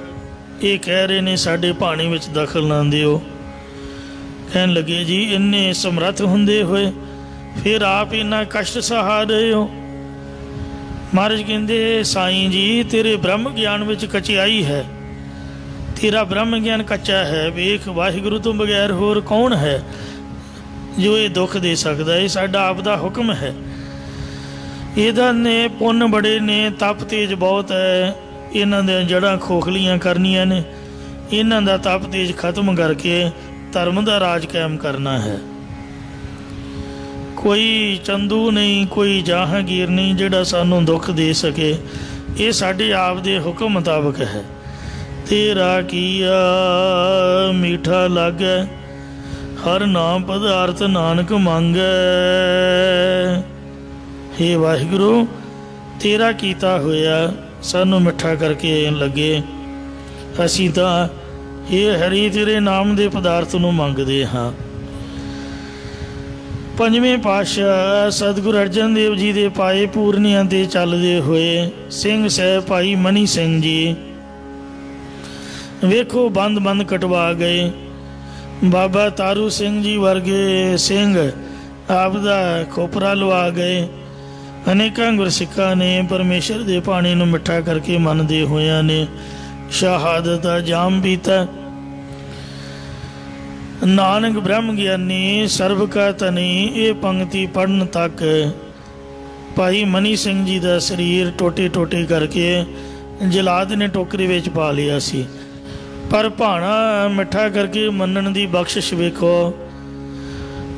ये कह रहे ने साडे पानी विच दखल ना दिओ। कहन लगे जी इन्ने समर्थ हुंदे होए फिर आप इन्ना कष्ट सहा रहे हो। महाराज कहंदे साईं जी तेरे ब्रह्म ज्ञान विच कचियाई है, तेरा ब्रह्म ज्ञान कच्चा है। वेख वाहिगुरु तो बगैर होर कौन है जो ये दुख दे सकता है? साडा आप दा हुक्म है। इहदा ने पुण्य बड़े ने, तप तेज बहुत है, इन्हां दे जड़ां खोखलियां करनियां ने, इन्हां दा तप तेज खत्म करके धर्म दा राज कायम करना है। कोई चंदू नहीं, कोई जहांगीर नहीं जिहड़ा सानू दुख दे सके। ये साडे आप दे हुक्म मुताबक है। तेरा किया मीठा लागे हर नाम पदार्थ नानक मंगे। हे वाहिगुरु तेरा कीता होया सानू मिठा करके लगे। असीं तां ये हरी तेरे नाम दे पदार्थ नूं मंगदे हाँ। पंजवें पातशाह सतगुरु अर्जन देव जी दे पाए पूर्णियां ते चलदे होए सिंह साहब भाई मनी सिंह जी वेखो बंद बंद कटवा गए। बाबा तारू सिंह जी वर्गे सिंह आपदा खोपरा लवा गए। अनेकां गुरसिखां ने परमेश्वर दे पानी नूं मिठा करके मनदे होया ने शहादत दा जाम पीता। नानक ब्रह्म ज्ञानी सर्व का धनी। ये पंक्ति पढ़न तक भाई मनी सिंह जी का शरीर टोटे टोटे करके जलाद ने टोकरे विच पा लिया सी। पर भाणा मिठा करके मनण दी बख्शिश वेखो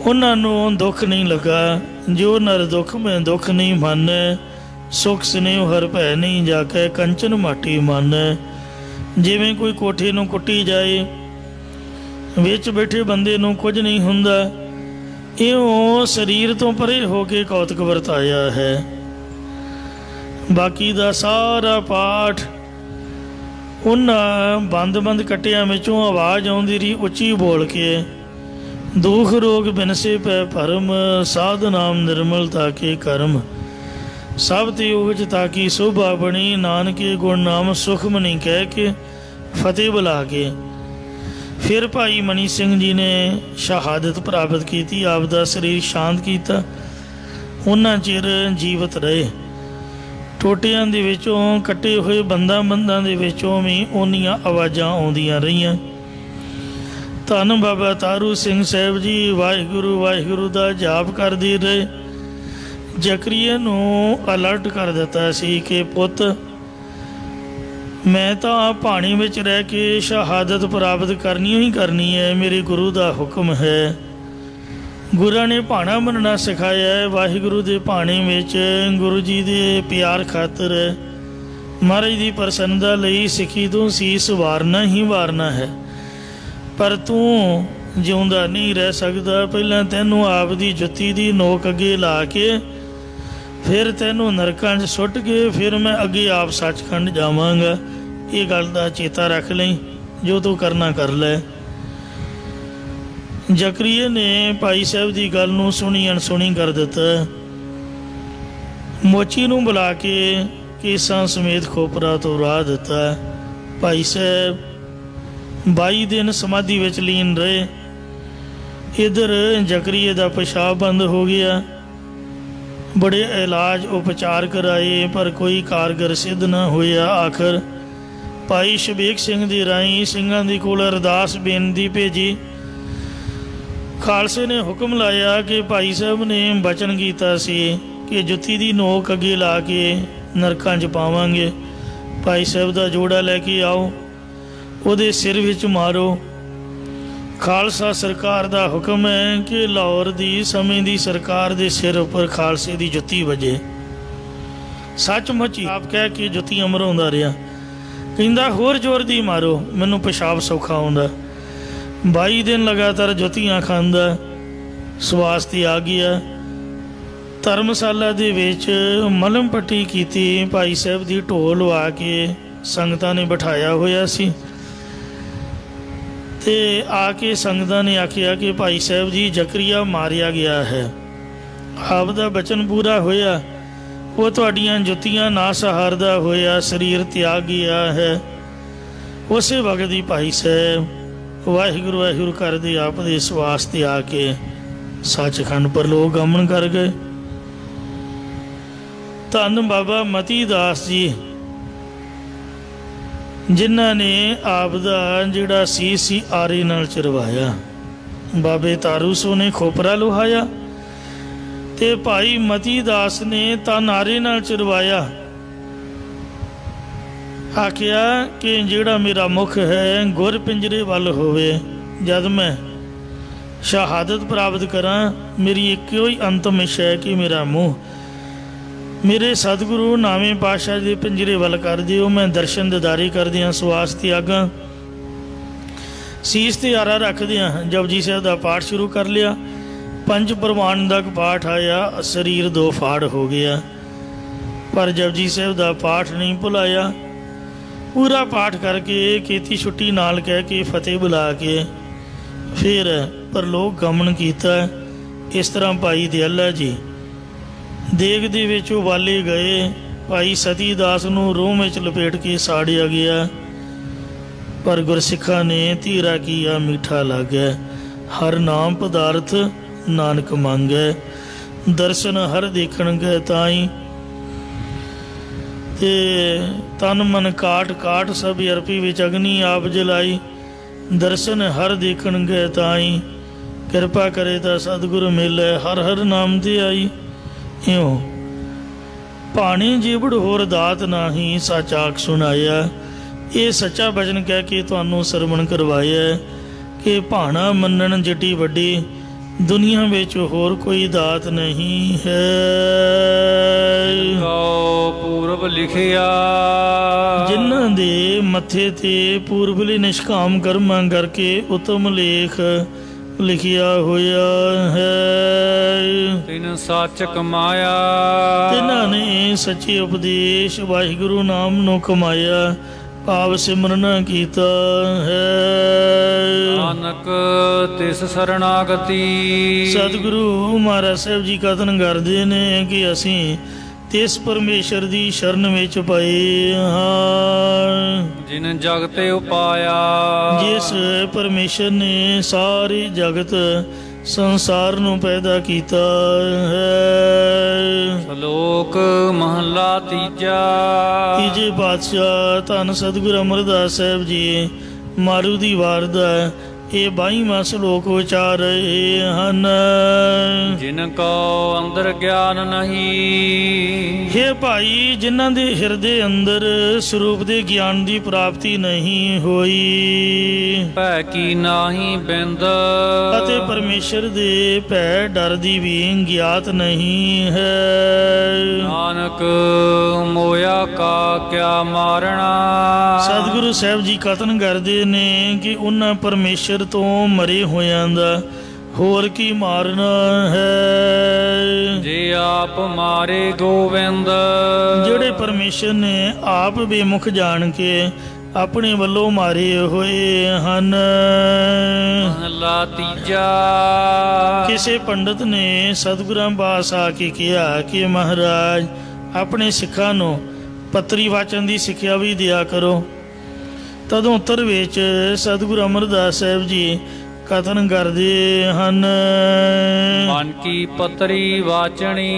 उन्होंने दुख नहीं लगा। जो नर दुख में दुख नहीं मन, सुख स्नेह हर भै नहीं जाके कंचन माटी मन। जिवें कोई कोठे नूं कुट्टी जाए विच बैठे बंदे नूं कुछ नहीं हुंदा, इउं शरीर तो परे होके कौतक वरताया है। बाकी दा सारा पाठ उन्हां बंद बंद कट्टियां विचों आवाज़ आउंदी रही उच्ची बोल के दुख रोग बिनसे पै भरम साध नाम निर्मल ताके कर्म सब ते उगज ताकि शोभा बनी नानके गुण नाम सुख मनी कह के फतेह बुला के। फिर भाई मनी सिंह जी ने शहादत प्राप्त की। आपदा शरीर शांत किया। उन्ना चिर जीवित रहे। टोटियां दे विचों कट्टे हुए बंदा दे विचों भी उन्नियां आवाज़ां आउंदियां रहियां। धन बाबा तारू सिंह साहब जी वाहिगुरु दा जाप करदे रहे। जकरिया नूं अलर्ट कर दिता सी कि पुत मैं तो पानी विच रह के शहादत प्राप्त करनी ही करनी है, मेरे गुरु का हुक्म है। ਗੁਰਾਂ ਨੇ ਭਾਣਾ ਮੰਨਣਾ ਸਿਖਾਇਆ ਹੈ। ਵਾਹਿਗੁਰੂ ਦੇ ਭਾਣੇ ਵਿੱਚ ਗੁਰੂ ਜੀ ਦੇ ਪਿਆਰ ਖਾਤਰ ਮਹਾਰਾਜ ਦੀ ਪ੍ਰਸੰਨਤਾ ਲਈ ਸਿੱਖੀ ਤੋਂ ਸੀਸ ਵਾਰਨਾ ਹੀ ਵਾਰਨਾ ਹੈ। ਪਰ ਤੂੰ ਜਿਉਂਦਾ ਨਹੀਂ ਰਹਿ ਸਕਦਾ। ਪਹਿਲਾਂ ਤੈਨੂੰ ਆਪ ਦੀ ਜੁੱਤੀ ਦੀ ਨੋਕ ਅੱਗੇ ਲਾ ਕੇ, ਫਿਰ ਤੈਨੂੰ ਨਰਕਾਂ 'ਚ ਸੁੱਟ ਕੇ, ਫਿਰ ਮੈਂ ਅੱਗੇ ਆਪ ਸੱਚਖੰਡ ਜਾਵਾਂਗਾ। ਇਹ ਗੱਲ ਦਾ ਚੇਤਾ ਰੱਖ ਲਈ, ਜੋ ਤੂੰ ਕਰਨਾ ਕਰ ਲੈ। ਜ਼ਕਰੀਆ ਨੇ ਭਾਈ ਸਾਹਿਬ ਦੀ ਗੱਲ ਨੂੰ ਸੁਣੀ ਅਣਸੁਣੀ ਕਰ ਦਿੱਤਾ। ਮੋਚੀ ਨੂੰ ਬੁਲਾ ਕੇ ਕੇਸਾਂ ਸਮੇਤ ਖੋਪਰਾ ਤੋਂ ਰਾਹ ਦਿੱਤਾ। ਭਾਈ ਸਾਹਿਬ 22 ਦਿਨ ਸਮਾਧੀ ਵਿੱਚ ਲੀਨ ਰਹੇ। ਇੱਧਰ ਜ਼ਕਰੀਆ ਦਾ ਪਿਸ਼ਾਬ ਬੰਦ ਹੋ ਗਿਆ। ਬੜੇ ਇਲਾਜ ਉਪਚਾਰ ਕਰਾਏ ਪਰ ਕੋਈ ਕਾਰਗਰ ਸਿੱਧ ਨਾ ਹੋਇਆ। ਆਖਰ ਭਾਈ ਸ਼ਬੀਕ ਸਿੰਘ ਦੀ ਰਾਹੀਂ ਸਿੰਘਾਂ ਦੇ ਕੋਲ ਅਰਦਾਸ ਬੇਨਤੀ ਭੇਜੀ। ਖਾਲਸੇ ਨੇ ਹੁਕਮ ਲਾਇਆ ਕਿ ਭਾਈ ਸਾਹਿਬ ਨੇ ਬਚਨ ਕੀਤਾ ਸੀ ਕਿ ਜੁੱਤੀ ਦੀ ਨੋਕ ਅੱਗੇ ਲਾ ਕੇ ਨਰਕਾਂ 'ਚ ਪਾਵਾਂਗੇ। ਭਾਈ ਸਾਹਿਬ ਦਾ ਜੋੜਾ ਲੈ ਕੇ ਆਓ, ਉਹਦੇ ਸਿਰ ਵਿੱਚ ਮਾਰੋ। ਖਾਲਸਾ ਸਰਕਾਰ ਦਾ ਹੁਕਮ ਹੈ ਕਿ ਲਾਹੌਰ ਦੀ ਸਮੇਂ ਦੀ ਸਰਕਾਰ ਦੇ ਸਿਰ ਉੱਪਰ ਖਾਲਸੇ ਦੀ ਜੁੱਤੀ ਵੱਜੇ। ਸੱਚਮੁੱਚ ਆਪ ਕਹਿ ਕੇ ਜੁੱਤੀ ਅਮਰਾਉਂਦਾ ਰਿਹਾ। ਕਹਿੰਦਾ ਹੋਰ ਜ਼ੋਰ ਦੀ ਮਾਰੋ, ਮੈਨੂੰ ਪਿਸ਼ਾਬ ਸੌਖਾ ਆਉਂਦਾ। 22 ਦਿਨ ਲਗਾਤਾਰ ਜੁੱਤੀਆਂ ਖਾਂਦਾ, ਸਵਾਸ 'ਤੇ ਆ ਗਿਆ। ਧਰਮਸ਼ਾਲਾ ਦੇ ਵਿੱਚ ਮਲਮ ਪੱਟੀ ਕੀਤੀ। ਭਾਈ ਸਾਹਿਬ ਦੀ ਢੋਲ ਲਵਾ ਕੇ ਸੰਗਤਾਂ ਨੇ ਬਿਠਾਇਆ ਹੋਇਆ ਸੀ ਤੇ ਆ ਕੇ ਸੰਗਤਾਂ ਨੇ ਆਖਿਆ ਕਿ ਭਾਈ ਸਾਹਿਬ ਜੀ ਜ਼ਕਰੀਆ ਮਾਰਿਆ ਗਿਆ ਹੈ। ਆਪ ਦਾ ਬਚਨ ਪੂਰਾ ਹੋਇਆ। ਉਹ ਤੁਹਾਡੀਆਂ ਜੁੱਤੀਆਂ ਨਾ ਸਹਾਰਦਾ ਹੋਇਆ ਸਰੀਰ ਤਿਆਗ ਗਿਆ ਹੈ। ਉਸੇ ਵਕਤ ਹੀ ਭਾਈ ਸਾਹਿਬ ਵਾਹਿਗੁਰੂ ਵਾਹਿਗੁਰੂ ਕਰਦੇ ਆਪ ਦੇ ਸਵਾਸ 'ਤੇ ਆ ਕੇ ਸੱਚਖੰਡ ਪਰਲੋਕ ਗਮਨ ਕਰ ਗਏ। ਧੰਨ ਬਾਬਾ ਮਤੀ ਦਾਸ ਜੀ, ਜਿਨ੍ਹਾਂ ਨੇ ਆਪ ਦਾ ਜਿਹੜਾ ਸੀਸ ਸੀ ਆਰੇ ਨਾਲ ਚਰਵਾਇਆ। ਬਾਬੇ ਤਾਰੂ ਸੋ ਨੇ ਖੋਪਰਾ ਲੁਹਾਇਆ ਤੇ ਭਾਈ ਮਤੀ ਦਾਸ ਨੇ ਤਨ ਆਰੇ ਨਾਲ ਚਰਵਾਇਆ। ਆਖਿਆ ਕਿ ਜਿਹੜਾ ਮੇਰਾ ਮੁਖ ਹੈ ਗੁਰ ਪਿੰਜਰੇ ਵੱਲ ਹੋਵੇ। ਜਦ ਮੈਂ ਸ਼ਹਾਦਤ ਪ੍ਰਾਪਤ ਕਰਾਂ, ਮੇਰੀ ਇੱਕੋ ਹੀ ਅੰਤਮ ਇੱਛਾ ਹੈ ਕਿ ਮੇਰਾ ਮੂੰਹ ਮੇਰੇ ਸਤਿਗੁਰੂ ਨਾਵੇਂ ਪਾਤਸ਼ਾਹ ਦੇ ਪਿੰਜਰੇ ਵੱਲ ਕਰ ਦਿਓ। ਮੈਂ ਦਰਸ਼ਨ ਦਿਦਾਰੀ ਕਰਦਿਆਂ ਸਵਾਸ ਤਿਆਗਾਂ, ਸੀਸ 'ਤੇ ਆਰਾ ਰੱਖਦਿਆਂ ਜਪਜੀ ਸਾਹਿਬ ਦਾ ਪਾਠ ਸ਼ੁਰੂ ਕਰ ਲਿਆ। 5 ਪ੍ਰਵਾਨ ਦਾ ਪਾਠ ਆਇਆ, ਸਰੀਰ 2 ਫਾੜ ਹੋ ਗਿਆ। ਪਰ ਜਪਜੀ ਸਾਹਿਬ ਦਾ ਪਾਠ ਨਹੀਂ ਭੁਲਾਇਆ। ਪੂਰਾ ਪਾਠ ਕਰਕੇ ਕੀਤੀ ਛੁੱਟੀ ਨਾਲ ਕਹਿ ਕੇ ਫਤਿਹ ਬੁਲਾ ਕੇ ਫਿਰ ਪਰਲੋਕ ਗਮਨ ਕੀਤਾ। ਇਸ ਤਰ੍ਹਾਂ ਭਾਈ ਦਿਆਲਾ ਜੀ ਦੇਗ ਦੇ ਵਿੱਚ ਉਬਾਲੇ ਗਏ। ਭਾਈ ਸਤੀ ਦਾਸ ਨੂੰ ਰੂਹ ਵਿੱਚ ਲਪੇਟ ਕੇ ਸਾੜਿਆ ਗਿਆ। ਪਰ ਗੁਰਸਿੱਖਾਂ ਨੇ ਧੀਰਾ ਕੀਆ ਮਿੱਠਾ ਲਾਗੈ, ਹਰ ਨਾਮ ਪਦਾਰਥ ਨਾਨਕ ਮੰਗੈ। ਦਰਸ਼ਨ ਹਰ ਦੇਖਣ ਗਏ ਤਾਈ ਤੇ ਤਨ ਮਨ ਕਾਟ ਕਾਟ ਸਭ ਅਰਪੀ ਵਿੱਚ ਅਗਨੀ ਆਪ ਜਲਾਈ। ਦਰਸ਼ਨ ਹਰ ਦੇਖਣ ਗਏ ਤਾਈ, ਕਿਰਪਾ ਕਰੇ ਤਾਂ ਸਤਿਗੁਰ ਮਿਲੈ, ਹਰ ਹਰ ਨਾਮ ਤੇ ਆਈ। ਇਉਂ ਭਾਣੇ ਜੀਵੜ ਹੋਰ ਦਾਤ ਨਾਹੀ, ਸੱਚ ਆਖ ਸੁਣਾਇਆ। ਇਹ ਸੱਚਾ ਬਚਨ ਕਹਿ ਕੇ ਤੁਹਾਨੂੰ ਸਰਵਣ ਕਰਵਾਇਆ ਕਿ ਭਾਣਾ ਮੰਨਣ ਜਿੱਡੀ ਵੱਡੀ ਦੁਨੀਆ ਵਿੱਚ ਹੋਰ ਕੋਈ ਦਾਤ ਨਹੀਂ ਹੈ। ਪੂਰਬ ਲਿਖਿਆ ਜਿਨ੍ਹਾਂ ਦੇ ਮੱਥੇ ਤੇ ਪੂਰਬਲੇ ਨਿਸ਼ਕਾਮ ਕਰਮਾਂ ਕਰਕੇ ਉਤਮ ਲੇਖ ਲਿਖਿਆ ਹੋਇਆ ਹੈ। ਤਿਨ ਸੱਚ ਕਮਾਇਆ, ਤਿਨਾਂ ਨੇ ਸੱਚੇ ਉਪਦੇਸ਼ ਵਾਹਿਗੁਰੂ ਨਾਮ ਨੂੰ ਕਮਾਇਆ, ਭਾਵ ਸਿਮਰਨ ਕੀਤਾ ਹੈ। ਨਾਨਕ ਤਿਸ ਸਰਣਾਗਤੀ। ਸਤਿਗੁਰੂ ਮਹਾਰਾਜ ਸਾਹਿਬ ਜੀ ਕਥਨ ਕਰਦੇ ਨੇ ਕਿ ਅਸੀਂ ਤਿਸ ਪਰਮੇਸ਼ਰ ਦੀ ਸ਼ਰਨ ਵਿੱਚ ਪਏ ਹਾਂ ਜਿਨ ਜਗਤ ਉਪਾਇਆ। ਜਿਸ ਪਰਮੇਸ਼ਰ ਨੇ ਸਾਰੇ ਜਗਤ ਸੰਸਾਰ ਨੂੰ ਪੈਦਾ ਕੀਤਾ ਹੈ। ਸ਼ਲੋਕ ਮਹਲਾ ਤੀਜਾ। ਤੀਜੇ ਪਾਤਸ਼ਾਹ ਧੰਨ ਸਤਿਗੁਰੂ ਅਮਰਦਾਸ ਸਾਹਿਬ ਜੀ ਮਾਰੂ ਦੀ ਵਾਰ ਦਾ ਇਹ 22ਵਾਂ ਸ਼ਲੋਕ ਉਚਾਰ ਰਹੇ ਹਨ। ਜਿਨ ਕੋ ਅੰਦਰ ਗਿਆਨ ਨਹੀਂ, ਹੇ ਭਾਈ, ਜਿਨ੍ਹਾਂ ਦੇ ਹਿਰਦੇ ਅੰਦਰ ਸਰੂਪ ਦੇ ਗਿਆਨ ਦੀ ਪ੍ਰਾਪਤੀ ਨਹੀਂ ਹੋਈ, ਭੈ ਕੀ ਨਾਹੀ ਬਿੰਦ, ਅਤੇ ਪਰਮੇਸ਼ਰ ਦੇ ਭੈ ਡਰ ਦੀ ਵੀ ਗਿਆਤ ਨਹੀਂ ਹੈ। ਨਾਨਕ ਮੋਇਆ ਕਾ ਕਿਆ ਮਾਰਣਾ। ਸਤਿਗੁਰੂ ਸਾਹਿਬ ਜੀ ਕਥਨ ਕਰਦੇ ਨੇ ਕਿ ਉਹਨਾਂ ਪਰਮੇਸ਼ਰ ਤੋਂ ਮਰੇ ਹੋਇਆਂ ਦਾ ਹੋਰ ਕੀ ਮਾਰਨਾ ਹੈ। ਜੇ ਆਪ ਮਾਰੇ ਗੋਬਿੰਦ, ਜਿਹੜੇ ਪਰਮੇਸ਼ਰ ਨੇ ਆਪ ਬੇਮੁਖ ਜਾਣ ਕੇ ਆਪਣੇ ਵੱਲੋਂ ਮਾਰੇ ਹੋਏ ਹਨ। ਮਹਲਾ ਤੀਜਾ। ਕਿਸੇ ਪੰਡਤ ਨੇ ਸਤਿਗੁਰਾਂ ਪਾਸ ਆ ਕੇ ਕਿਹਾ ਕਿ ਮਹਾਰਾਜ, ਆਪਣੇ ਸਿੱਖਾਂ ਨੂੰ ਪੱਤਰੀ ਵਾਚਨ ਦੀ ਸਿੱਖਿਆ ਵੀ ਦਿਆ ਕਰੋ। ਤਦੋਂ ਉੱਤਰ ਵਿੱਚ ਸਤਿਗੁਰੂ ਅਮਰਦਾਸ ਸਾਹਿਬ ਜੀ ਕਥਨ ਕਰਦੇ ਹਨ। ਮਨ ਕੀ ਪੱਤਰੀ ਵਾਚਣੀ।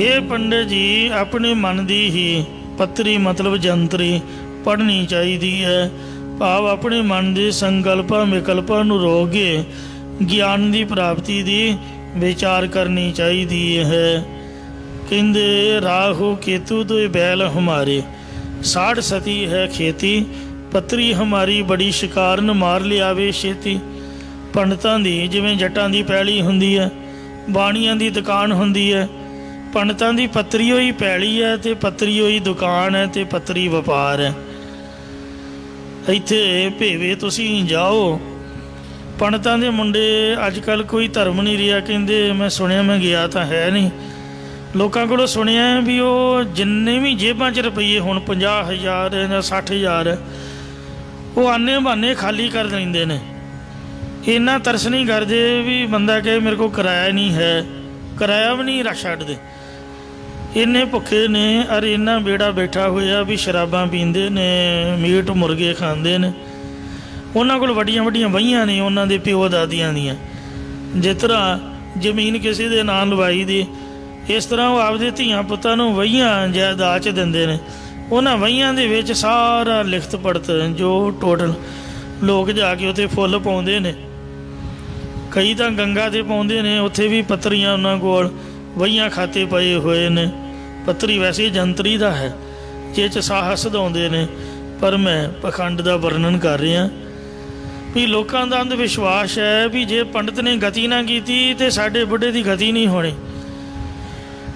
ਇਹ ਪੰਡਤ ਜੀ, ਆਪਣੇ ਮਨ ਦੀ ਹੀ ਪੱਤਰੀ ਮਤਲਬ ਜੰਤਰੀ ਪੜ੍ਹਨੀ ਚਾਹੀਦੀ ਹੈ। ਭਾਵ ਆਪਣੇ ਮਨ ਦੇ ਸੰਕਲਪਾਂ ਵਿਕਲਪਾਂ ਨੂੰ ਰੋਕ ਕੇ ਗਿਆਨ ਦੀ ਪ੍ਰਾਪਤੀ ਦੀ ਵਿਚਾਰ ਕਰਨੀ ਚਾਹੀਦੀ ਹੈ। ਕਹਿੰਦੇ ਰਾਹੂ ਕੇਤੂ ਤੋਂ ਬੈਲ ਹਮਾਰੇ, 60 ਸਤੀ ਹੈ ਖੇਤੀ, ਪੱਤਰੀ ਹਮਾਰੀ ਬੜੀ ਸ਼ਿਕਾਰਨ ਮਾਰ ਲਿਆਵੇ ਛੇਤੀ। ਪੰਡਤਾਂ ਦੀ ਜਿਵੇਂ ਜੱਟਾਂ ਦੀ ਪੈਲੀ ਹੁੰਦੀ ਹੈ, ਬਾਣੀਆਂ ਦੀ ਦੁਕਾਨ ਹੁੰਦੀ ਹੈ, ਪੰਡਤਾਂ ਦੀ ਪੱਤਰੀ ਹੋਈ ਪੈਲੀ ਹੈ ਅਤੇ ਪੱਤਰੀ ਹੋਈ ਦੁਕਾਨ ਹੈ ਅਤੇ ਪੱਤਰੀ ਵਪਾਰ ਹੈ। ਇੱਥੇ ਭੇਵੇ ਤੁਸੀਂ ਜਾਓ। ਪੰਡਤਾਂ ਦੇ ਮੁੰਡੇ ਅੱਜ ਕੱਲ੍ਹ ਕੋਈ ਧਰਮ ਨਹੀਂ ਰਿਹਾ। ਕਹਿੰਦੇ ਮੈਂ ਸੁਣਿਆ, ਮੈਂ ਗਿਆ ਤਾਂ ਹੈ ਨਹੀਂ, ਲੋਕਾਂ ਕੋਲੋਂ ਸੁਣਿਆ ਵੀ ਉਹ ਜਿੰਨੇ ਵੀ ਜੇਬਾਂ 'ਚ ਰੁਪਈਏ ਹੁਣ 50,000 ਜਾਂ 60,000 ਉਹ ਆਨੇ ਬਹਾਨੇ ਖਾਲੀ ਕਰ ਲੈਂਦੇ ਨੇ। ਇੰਨਾ ਤਰਸ ਨਹੀਂ ਕਰਦੇ ਵੀ ਬੰਦਾ ਕਹੇ ਮੇਰੇ ਕੋਲ ਕਿਰਾਇਆ ਨਹੀਂ ਹੈ, ਕਿਰਾਇਆ ਵੀ ਨਹੀਂ ਛੱਡਦੇ। ਇੰਨੇ ਭੁੱਖੇ ਨੇ ਅਰ ਇੰਨਾ ਬੇੜਾ ਬੈਠਾ ਹੋਇਆ ਵੀ ਸ਼ਰਾਬਾਂ ਪੀਂਦੇ ਨੇ, ਮੀਟ ਮੁਰਗੇ ਖਾਂਦੇ ਨੇ। ਉਹਨਾਂ ਕੋਲ ਵੱਡੀਆਂ ਵੱਡੀਆਂ ਵਹੀਆਂ ਨੇ ਉਹਨਾਂ ਦੇ ਪਿਓ ਦਾਦੀਆਂ ਦੀਆਂ। ਜਿਸ ਤਰ੍ਹਾਂ ਜ਼ਮੀਨ ਕਿਸੇ ਦੇ ਨਾਂ ਲਵਾਈ ਦੀ, ਇਸ ਤਰ੍ਹਾਂ ਉਹ ਆਪਦੇ ਧੀਆਂ ਪੁੱਤਾਂ ਨੂੰ ਵਹੀਆਂ ਜਾਇਦਾਦ 'ਚ ਦਿੰਦੇ ਨੇ। ਉਹਨਾਂ ਵਹੀਆਂ ਦੇ ਵਿੱਚ ਸਾਰਾ ਲਿਖਤ ਪੜਤ ਜੋ ਟੋਟਲ ਲੋਕ ਜਾ ਕੇ ਉੱਥੇ ਫੁੱਲ ਪਾਉਂਦੇ ਨੇ। ਕਈ ਤਾਂ ਗੰਗਾ 'ਤੇ ਪਾਉਂਦੇ ਨੇ, ਉੱਥੇ ਵੀ ਪੱਤਰੀਆਂ ਉਹਨਾਂ ਕੋਲ ਵਹੀਆਂ ਖਾਤੇ ਪਏ ਹੋਏ ਨੇ। ਪੱਤਰੀ ਵੈਸੇ ਜੰਤਰੀ ਦਾ ਹੈ, ਜਿਹ 'ਚ ਸਾਹਸ ਦਵਾਉਂਦੇ ਨੇ। ਪਰ ਮੈਂ ਪਖੰਡ ਦਾ ਵਰਣਨ ਕਰ ਰਿਹਾ ਵੀ ਲੋਕਾਂ ਦਾ ਅੰਧ ਵਿਸ਼ਵਾਸ ਹੈ ਵੀ ਜੇ ਪੰਡਤ ਨੇ ਗਤੀ ਨਾ ਕੀਤੀ ਤਾਂ ਸਾਡੇ ਬੁੱਢੇ ਦੀ ਗਤੀ ਨਹੀਂ ਹੋਣੀ।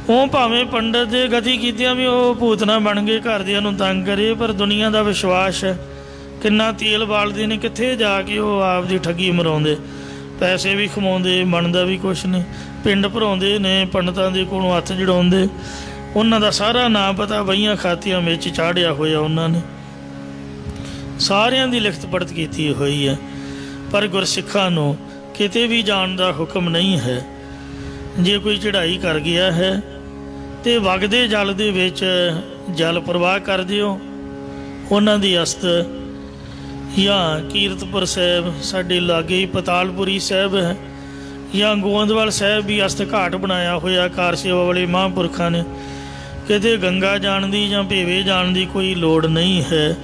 ਉਹ ਭਾਵੇਂ ਪੰਡਤ ਦੇ ਗਤੀ ਕੀਤਿਆਂ ਵੀ ਉਹ ਭੂਤਨਾ ਬਣ ਗਏ, ਘਰਦਿਆਂ ਨੂੰ ਤੰਗ ਕਰੇ। ਪਰ ਦੁਨੀਆ ਦਾ ਵਿਸ਼ਵਾਸ ਹੈ, ਕਿੰਨਾ ਤੇਲ ਬਾਲਦੇ ਨੇ, ਕਿੱਥੇ ਜਾ ਕੇ ਉਹ ਆਪ ਦੀ ਠੱਗੀ ਮਰਾਉਂਦੇ, ਪੈਸੇ ਵੀ ਕਮਾਉਂਦੇ, ਬਣਦਾ ਵੀ ਕੁਛ ਨਹੀਂ। ਪਿੰਡ ਭਰਾਉਂਦੇ ਨੇ, ਪੰਡਤਾਂ ਦੇ ਕੋਲੋਂ ਹੱਥ ਜੜਾਉਂਦੇ। ਉਹਨਾਂ ਦਾ ਸਾਰਾ ਨਾਂ ਪਤਾ ਵਹੀਆਂ ਖਾਤਿਆਂ ਵਿੱਚ ਚਾੜਿਆ ਹੋਇਆ ਉਹਨਾਂ ਨੇ। ਸਾਰਿਆਂ ਦੀ ਲਿਖਤ ਪੜਤ ਕੀਤੀ ਹੋਈ ਹੈ। ਪਰ ਗੁਰਸਿੱਖਾਂ ਨੂੰ ਕਿਤੇ ਵੀ ਜਾਣ ਦਾ ਹੁਕਮ ਨਹੀਂ ਹੈ। ਜੇ ਕੋਈ ਚੜ੍ਹਾਈ ਕਰ ਗਿਆ ਹੈ ਤੇ ਵਗਦੇ ਜਲ ਦੇ ਵਿੱਚ ਜਲ ਪ੍ਰਵਾਹ ਕਰ ਦਿਓ। ਉਹਨਾਂ ਦੀ ਅਸਤ ਜਾਂ ਕੀਰਤਪੁਰ ਸਾਹਿਬ ਸਾਡੇ ਲਾਗੇ ਹੀ ਪਤਾਲਪੁਰੀ ਸਾਹਿਬ ਹੈ, ਜਾਂ ਗੋਇੰਦਵਾਲ ਸਾਹਿਬ ਵੀ ਅਸਤ ਘਾਟ ਬਣਾਇਆ ਹੋਇਆ ਕਾਰ ਸੇਵਾ ਵਾਲੇ ਮਹਾਂਪੁਰਖਾਂ ਨੇ। ਕਿਤੇ ਗੰਗਾ ਜਾਣ ਦੀ ਜਾਂ ਭੇਵੇ ਜਾਣ ਦੀ ਕੋਈ ਲੋੜ ਨਹੀਂ ਹੈ।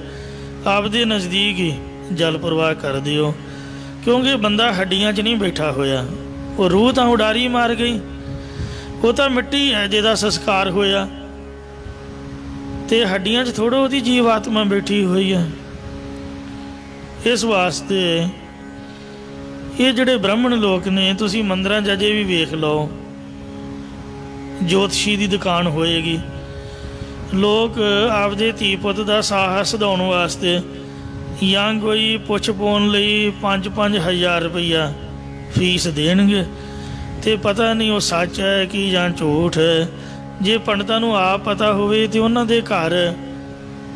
ਆਪਦੇ ਨਜ਼ਦੀਕ ਹੀ ਜਲ ਪ੍ਰਵਾਹ ਕਰ ਦਿਓ, ਕਿਉਂਕਿ ਬੰਦਾ ਹੱਡੀਆਂ 'ਚ ਨਹੀਂ ਬੈਠਾ ਹੋਇਆ। ਉਹ ਰੂਹ ਤਾਂ ਉਡਾਰੀ ਮਾਰ ਗਈ, ਉਹ ਤਾਂ ਮਿੱਟੀ ਹੈ ਜਿਹਦਾ ਸੰਸਕਾਰ ਹੋਇਆ, ਅਤੇ ਹੱਡੀਆਂ 'ਚ ਥੋੜ੍ਹਾ ਉਹਦੀ ਜੀਵ ਆਤਮਾ ਬੈਠੀ ਹੋਈ ਹੈ। ਇਸ ਵਾਸਤੇ ਇਹ ਜਿਹੜੇ ਬ੍ਰਾਹਮਣ ਲੋਕ ਨੇ, ਤੁਸੀਂ ਮੰਦਰਾਂ 'ਚ ਅਜੇ ਵੀ ਵੇਖ ਲਓ, ਜੋਤਸ਼ੀ ਦੀ ਦੁਕਾਨ ਹੋਏਗੀ। ਲੋਕ ਆਪਦੇ ਧੀ ਪੁੱਤ ਦਾ ਸਾਹਸ ਵਧਾਉਣ ਵਾਸਤੇ ਜਾਂ ਕੋਈ ਪੁੱਛ ਪਾਉਣ ਲਈ 5-5 ਹਜ਼ਾਰ ਰੁਪਈਆ ਫੀਸ ਦੇਣਗੇ, ਅਤੇ ਪਤਾ ਨਹੀਂ ਉਹ ਸੱਚ ਹੈ ਕਿ ਜਾਂ ਝੂਠ ਹੈ। ਜੇ ਪੰਡਤਾਂ ਨੂੰ ਆਪ ਪਤਾ ਹੋਵੇ ਤਾਂ ਉਹਨਾਂ ਦੇ ਘਰ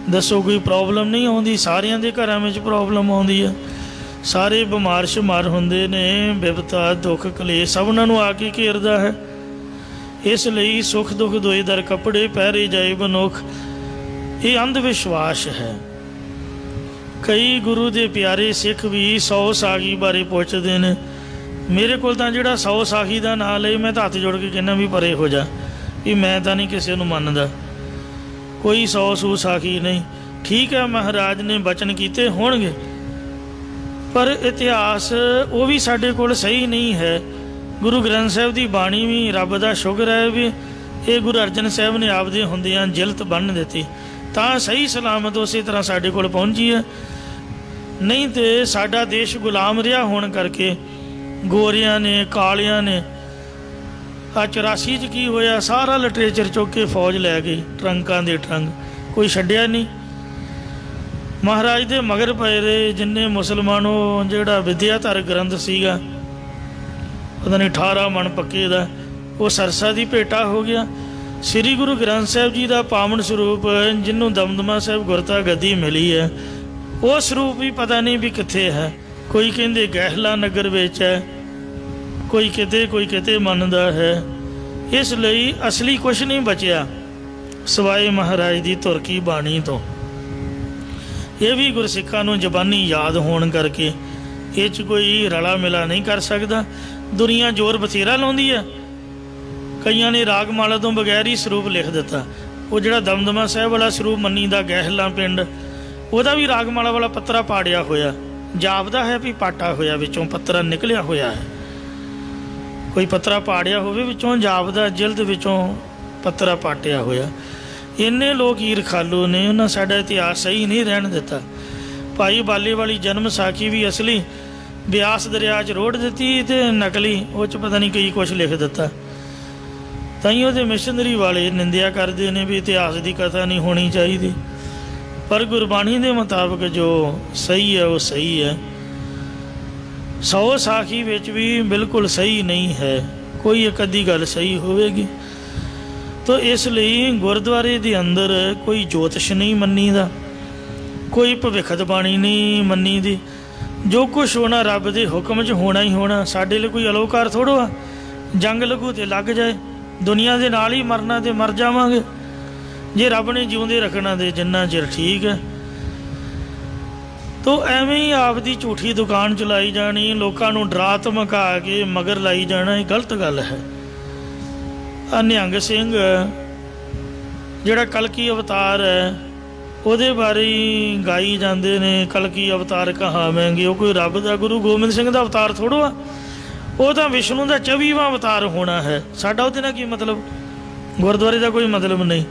ਦੱਸੋ ਕੋਈ ਪ੍ਰੋਬਲਮ ਨਹੀਂ ਆਉਂਦੀ। ਸਾਰਿਆਂ ਦੇ ਘਰਾਂ ਵਿੱਚ ਪ੍ਰੋਬਲਮ ਆਉਂਦੀ ਹੈ। ਸਾਰੇ ਬਿਮਾਰ ਸ਼ੁਮਾਰ ਹੁੰਦੇ ਨੇ, ਬਿਪਤਾ ਦੁੱਖ ਕਲੇਸ਼ ਸਭ ਉਹਨਾਂ ਨੂੰ ਆ ਕੇ ਘੇਰਦਾ ਹੈ। ਇਸ ਲਈ ਸੁੱਖ ਦੁੱਖ ਦੋਏ ਦਰ ਕੱਪੜੇ ਪਹਿਰੇ ਜਾਏ ਬਨੁੱਖ, ਇਹ ਅੰਧ ਵਿਸ਼ਵਾਸ ਹੈ। ਕਈ ਗੁਰੂ ਦੇ ਪਿਆਰੇ ਸਿੱਖ ਵੀ 100 ਸਾਖੀ ਬਾਰੇ ਪੁੱਛਦੇ ਨੇ। ਮੇਰੇ ਕੋਲ ਤਾਂ ਜਿਹੜਾ 100 ਸਾਖੀ ਦਾ ਨਾਂ ਲਈ, ਮੈਂ ਤਾਂ ਹੱਥ ਜੋੜ ਕੇ ਕਹਿੰਦਾ ਵੀ ਪਰੇ ਹੋ ਜਾ, ਵੀ ਮੈਂ ਤਾਂ ਨਹੀਂ ਕਿਸੇ ਨੂੰ ਮੰਨਦਾ। ਕੋਈ 100 ਸੂ ਸਾਖੀ ਨਹੀਂ। ਠੀਕ ਹੈ, ਮਹਾਰਾਜ ਨੇ ਬਚਨ ਕੀਤੇ ਹੋਣਗੇ, पर इतिहास वो भी साडे कोल सही नहीं है। गुरु ग्रंथ साहिब की बाणी भी रब का शुक्र है भी ये गुरु अर्जन साहिब ने आपदे हुंदियां जिलत बन दिती तां सही सलामत उस तरह साडे कोल पहुंची है। नहीं तो साडा देश गुलाम रहा होने करके गोरियां ने कालियां ने आ 84 च की होया, सारा लिटरेचर चुक के फौज लै गई, ट्रंकां दे ट्रंक, कोई छड्डिया नहीं। महाराज दे मगर पए रहे जिन्ने मुसलमानों जिहड़ा विद्याधर ग्रंथ सीगा पता नहीं 18 मन पक्के दा वो सरसा दी भेटा हो गया। श्री गुरु ग्रंथ साहिब जी का पावन स्वरूप जिन्हों दमदमा साहिब गुरता गद्दी मिली है वो स्वरूप भी पता नहीं भी कित्थे है। कोई कहंदे गैहला नगर विच है, कोई किते मनदा है। इसलिए असली कुछ नहीं बचिया सवाए महाराज की धुर की बाणी तो। ये भी गुरसिखां नूं जबानी याद होने करके ये कोई रला मिला नहीं कर सकता। दुनिया जोर बथेरा लाउंदी है, कईयां ने रागमाला तो बगैर ही स्वरूप लिख दिता। वो जिहड़ा दमदमा साहिब वाला स्वरूप मन्नी दा गैहला पिंड ਉਹਦਾ भी रागमाला वाला पत्रा पाड़िया होया, जापदा है भी पाटा होया, विचों पत्रा निकलिया होया है। कोई पत्रा पाड़िया होवे विचों जापदा, जिल्द विचों पत्रा पाटिया होया। इन्ने लोग हीर खालू ने उन्हें साडा इतिहास सही नहीं रहन दिता। भाई बाले वाली जन्म साखी भी असली ब्यास दरिया च रोड़ दिती ते नकली वो च पता नहीं कई कुछ लिख दिता। ताइयों दे मिशनरी वाले निंदिया करते हैं भी इतिहास की कथा नहीं होनी चाहिए, पर गुरबाणी के मुताबिक जो सही है वो सही है। 100 साखी विच भी बिल्कुल सही नहीं है, कोई एक अद्धी गल सही होवेगी। तो इसलिए गुरुद्वारे के अंदर कोई ज्योतिष नहीं मन्नी दा, कोई भविखत बाणी नहीं मन्नी दी। जो कुछ होना रब के हुक्म च होना ही होना। साडे लिए कोई अलोकार थोड़ो आ, जंग लगू तो लग जाए, दुनिया के नाल ही मरना तो मर जावांगे। जे रब ने जिउंदे रखना दे जिन्ना चिर ठीक है। तो एवें ही आपदी झूठी दुकान चलाई जानी, लोगों को डरा धमका के मगर लाई जाना, ये गलत गल है। निहंग सिंह जिहड़ा कलकी अवतार है ਉਹਦੇ बारे ही गाई जाते ने, कलकी अवतार कहावेंगे। वो कोई रब का गुरु गोबिंद सिंह का अवतार थोड़ो आ, वो तो विष्णु का 24वां अवतार होना है। साडा ਉਹਦੇ ਨਾਲ की मतलब, गुरुद्वारे का कोई मतलब नहीं।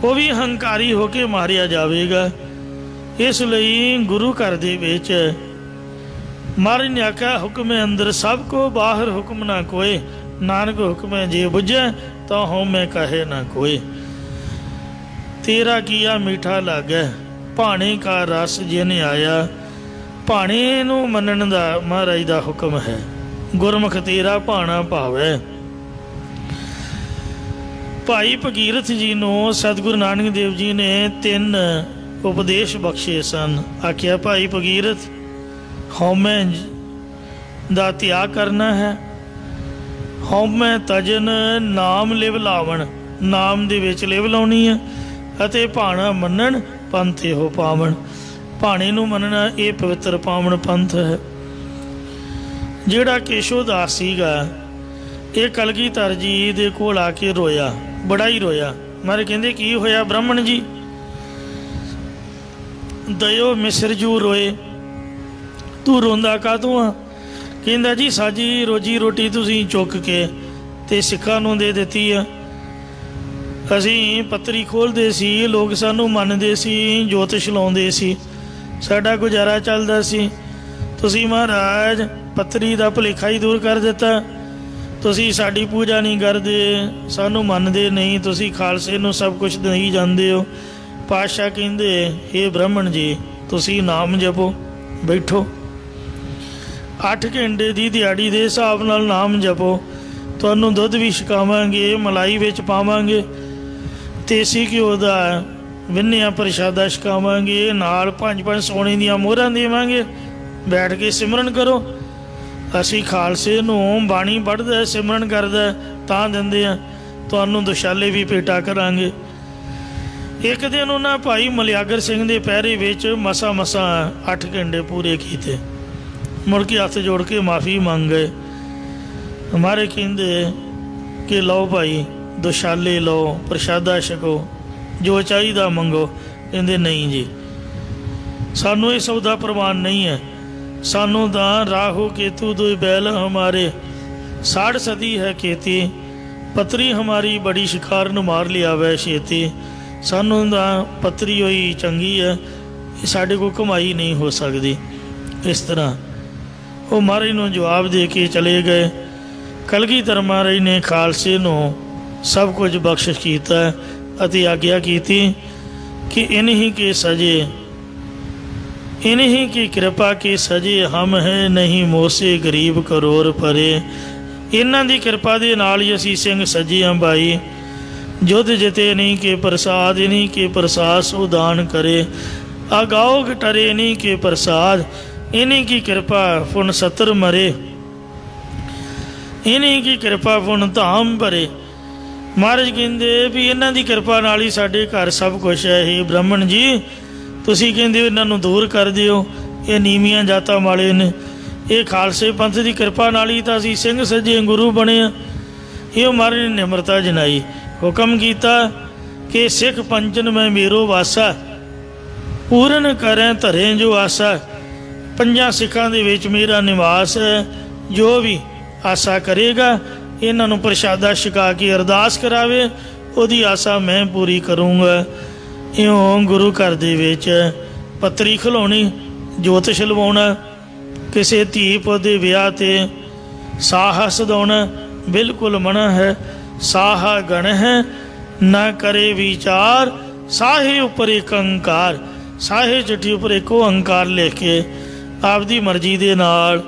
वो भी हंकारी होके मारिया जाएगा। इसलिए गुरु घर दे विच महाराज ने आख्या हुक्म अंदर सब को बाहर हुक्म ना कोई, नानक हुक्म जे बुझे तो होमे कहे ना कोई। तेरा किया मीठा लागे भाणे का रस जिन आया, भाणे नूं मनण दा महाराज दा हुक्म है। गुरमुख तेरा भाणा भावे। भाई भगीरथ जी नूं सतगुरु नानक देव जी ने 3 उपदेश बख्शे सन। आख्या भाई भगीरथ हौमे दा त्याग करना है, हौमे तजन नाम लिव लावण, नाम दे विच लिव लाउणी है, अते भाणा मनन पंथ हो पावन। भाणे नूं मनना ये पवित्र पावन पंथ है। जिहड़ा केशोदास सीगा ये कलगीधर जी दे कोल आके रोया, बड़ा ही रोया। मारे कहंदे की होया ब्राह्मण जी? दयो मिसर जू रोए, तू रोंदा कातों आ? कहंदा जी साजी रोजी रोटी तुसीं चुक के ते सिखां नूं दे दित्ती आ। असीं पत्तरी खोलते सी, लोग सानू मनते सी, ज्योतिष लाउंदे सी, साडा गुजारा चलदा सी। तुसीं महाराज पत्तरी दा भुलेखा ही दूर कर दिता। तुसीं साडी पूजा नहीं करदे, सानू मनदे नहीं, तुसीं खालसे नूं सब कुछ दई जांदे हो। पातशाह कहंदे हे ब्राह्मण जी तुसीं नाम जपो, बैठो 8 घंटे की दिहाड़ी के हिसाब नाल नाम जपो। तुहानूं दुध भी छकावांगे, मलाई विच पावांगे, देसी घ्यो का विन्निया प्रशादा छकावांगे, नाल 5-5 सोने दियां मोहरां देवांगे। बैठ के सिमरन करो। असी खालसे नूं बाणी पढ़दा सिमरन करदा तां दिंदे आ, तुहानूं दुशाले भी भेटा करांगे। एक दिन उन्हां भाई मलियागर सिंह दे पैरे विच मसा 8 घंटे पूरे कीते। मुड़ के हथ जोड़ के माफ़ी मंग गए। हमारे कहंदे कि लो भाई दुशाले लो, प्रशादा छको, जो चाहिए मंगो। कहते नहीं जी सानू ये सौदा प्रवान नहीं है। सानू दान राहु केतु दुई बैल हमारे, 60 सदी है खेती, पतरी हमारी बड़ी शिकार न मार लिया वै छेती। सानू दा पतरी होई चंगी है, साढ़े को कमाई नहीं हो सकती। इस तरह वो महाराज नूं जवाब दे के चले गए। कलगीधर महाराज ने खालसे नूं सब कुछ बख्शिश कीता अति आग्ञा की कि इन्हीं के सजे, इन्हीं की कृपा के सजे हम हैं, नहीं मोसे गरीब करोड़ परे। इन्हां दी कृपा दे नाल ही असीं सिंह सजे हां भाई। जुध जिते इन्हीं के प्रसाद, इन्हीं के प्रसाद सो दान करे। आगाओ गटरे इन्हीं के प्रसाद, इन्हीं की कृपा पुन सतर मरे। इन्हीं की कृपा पुन धाम भरे। महाराज कहते भी इन्हां दी कृपा नाल ही साडे घर सब कुछ है। हे ब्राह्मण जी, तुसीं कहंदे हो इन्हां नूं दूर कर दिओ, ये नीवीआं जातां वाले ने। ये खालसे पंथ की कृपा नाल ही तां असीं सिंह सजे गुरु बने। ये महाराज ने निमरता जनाई, हुक्म किया कि सिख पंचन में मेरो वासा, पूरन करें धरें जो आसा। पंजां सिखां दे विच मेरा निवास है। जो भी आसा करेगा इन्हां नूं प्रशादा छका के अरदास करावे, उहदी आसा मैं पूरी करूँगा। इउं गुरु घर दे विच पतरी खिलाउणी, जोत छलवाउणा, किसी धी पुत दे विआह ते साहा सदाउणा बिल्कुल मना है। साहा गण है ना करे विचार, साहे उपर एक अंकार। साहे चिट्ठी उपर एको अंकार लिख के आपदी मर्जी दे नाल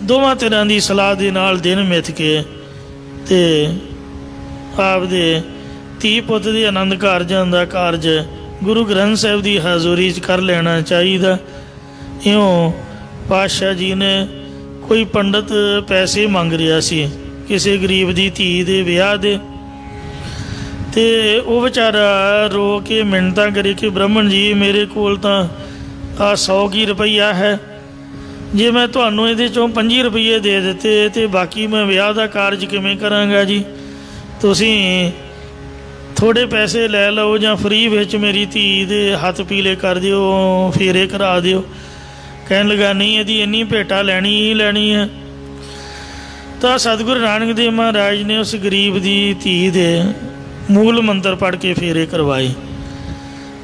दोवां धिरां दी सलाह दे नाल दिन मिथ के ते आपदे धी पुत दे आनंद कारजां दा कारज गुरु ग्रंथ साहिब दी हाज़ुरी च कर लेना चाहिए। इउं पातशाह जी ने कोई पंडित पैसे मंग रहा सी किसी गरीब की धी दे विआह दे, ते वो बेचारा रो के मिन्नतां करे कि ब्राह्मण जी मेरे कोल तां 100 की रुपया है, जे मैं तुहानूं इहदे चों 25 रुपये दे दिते तो बाकी मैं विआह का कारज किवें करांगा जी। तुसीं थोड़े पैसे लै लो जां फ्री विच मेरी धी दे हत्थ पीले कर दिओ, फेरे करा दिओ। कहन लगा नहीं यदि इन्नी भेटा लैनी ही लैनी है। तो सतगुरु नानक देव महाराज ने उस गरीब की धी दे मूल मंत्र पढ़ के फेरे करवाए।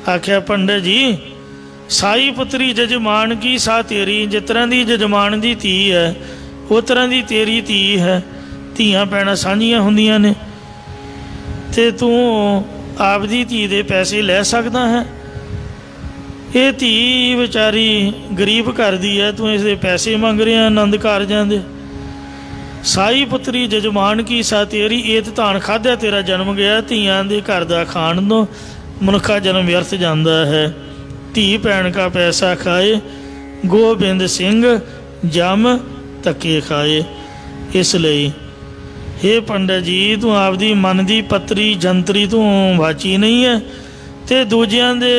आख्या पंडित जी, साई पुत्री जजमान की सा तेरी, जिस तरह की जजमान की धी है उस तरह की तेरी धी है। धियां भैणां साझियां हुंदियां ने, ते तू आपदी धी दे पैसे लै सकदा है। ये धी बेचारी गरीब घर दी है, तू इसके पैसे मंग रहा आनंद कारजां दे। साई पुत्री जजमान की सा तेरी, एत धान खाद्या तेरा जन्म गया। धियां दे घर दा खाण नूं मनुखा जन्म व्यर्थ जांदा है। धी भैन का पैसा खाए, गोबिंद सिंह जम धक्के खाए। इसलिए हे पंडित जी, तू आपदी मन की पतरी जंतरी तू वाची नहीं है, ते दूजियां दे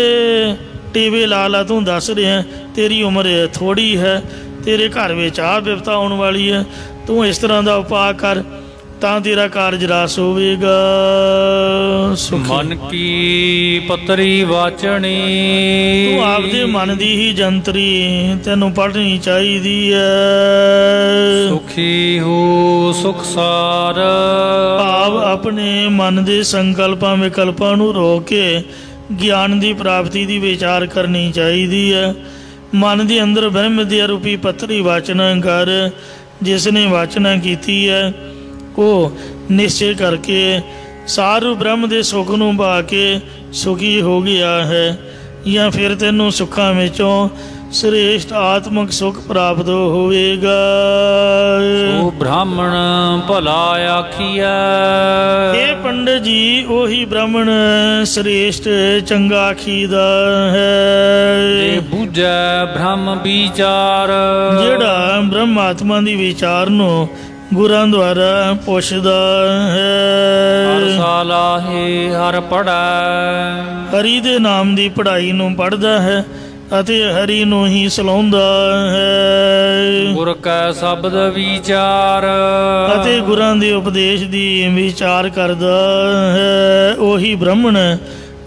टीवे ला ला तू दस रहा तेरी उम्र थोड़ी है, तेरे घर में आ विपता आने वाली है। तू इस तरह का उपाय कर तां तेरा कारज रास होवेगा। मन की पतरी वाचनी, तू आपदे मन की ही जंतरी तेनों पढ़नी चाहिए है। सुखी हो सुख सार, भाव अपने मन के संकल्पां विकल्पां नूं रोक के ज्ञान की प्राप्ति की विचार करनी चाहिए है। मन के अंदर ब्रह्म दया रूपी पतरी वाचना कर। जिसने वाचना की है वो निश्चय करके सारू ब्रह्म के सुख नूं पा के सुखी हो गया है, या फिर तेनों सुखों विचों श्रेष्ठ आत्मक सुख प्राप्त होवेगा। ओ ब्राह्मण भला आखिया, हे पंडित जी ओही ब्राह्मण श्रेष्ठ चंगा आखीदा है। बूझे ब्रह्म विचार, जेड़ा ब्रह्म आत्मा दी विचार नूं गुरां द्वारा पुछदा है। हर साला है हर पढ़ै, हरि दे नाम दी पढ़ाई नूं पढ़दा है अते हरि नूं ही सलाहुंदा है। गुर कै शब्द विचार, अते गुरां दे उपदेश दी विचार करदा है। ओही ब्राह्मण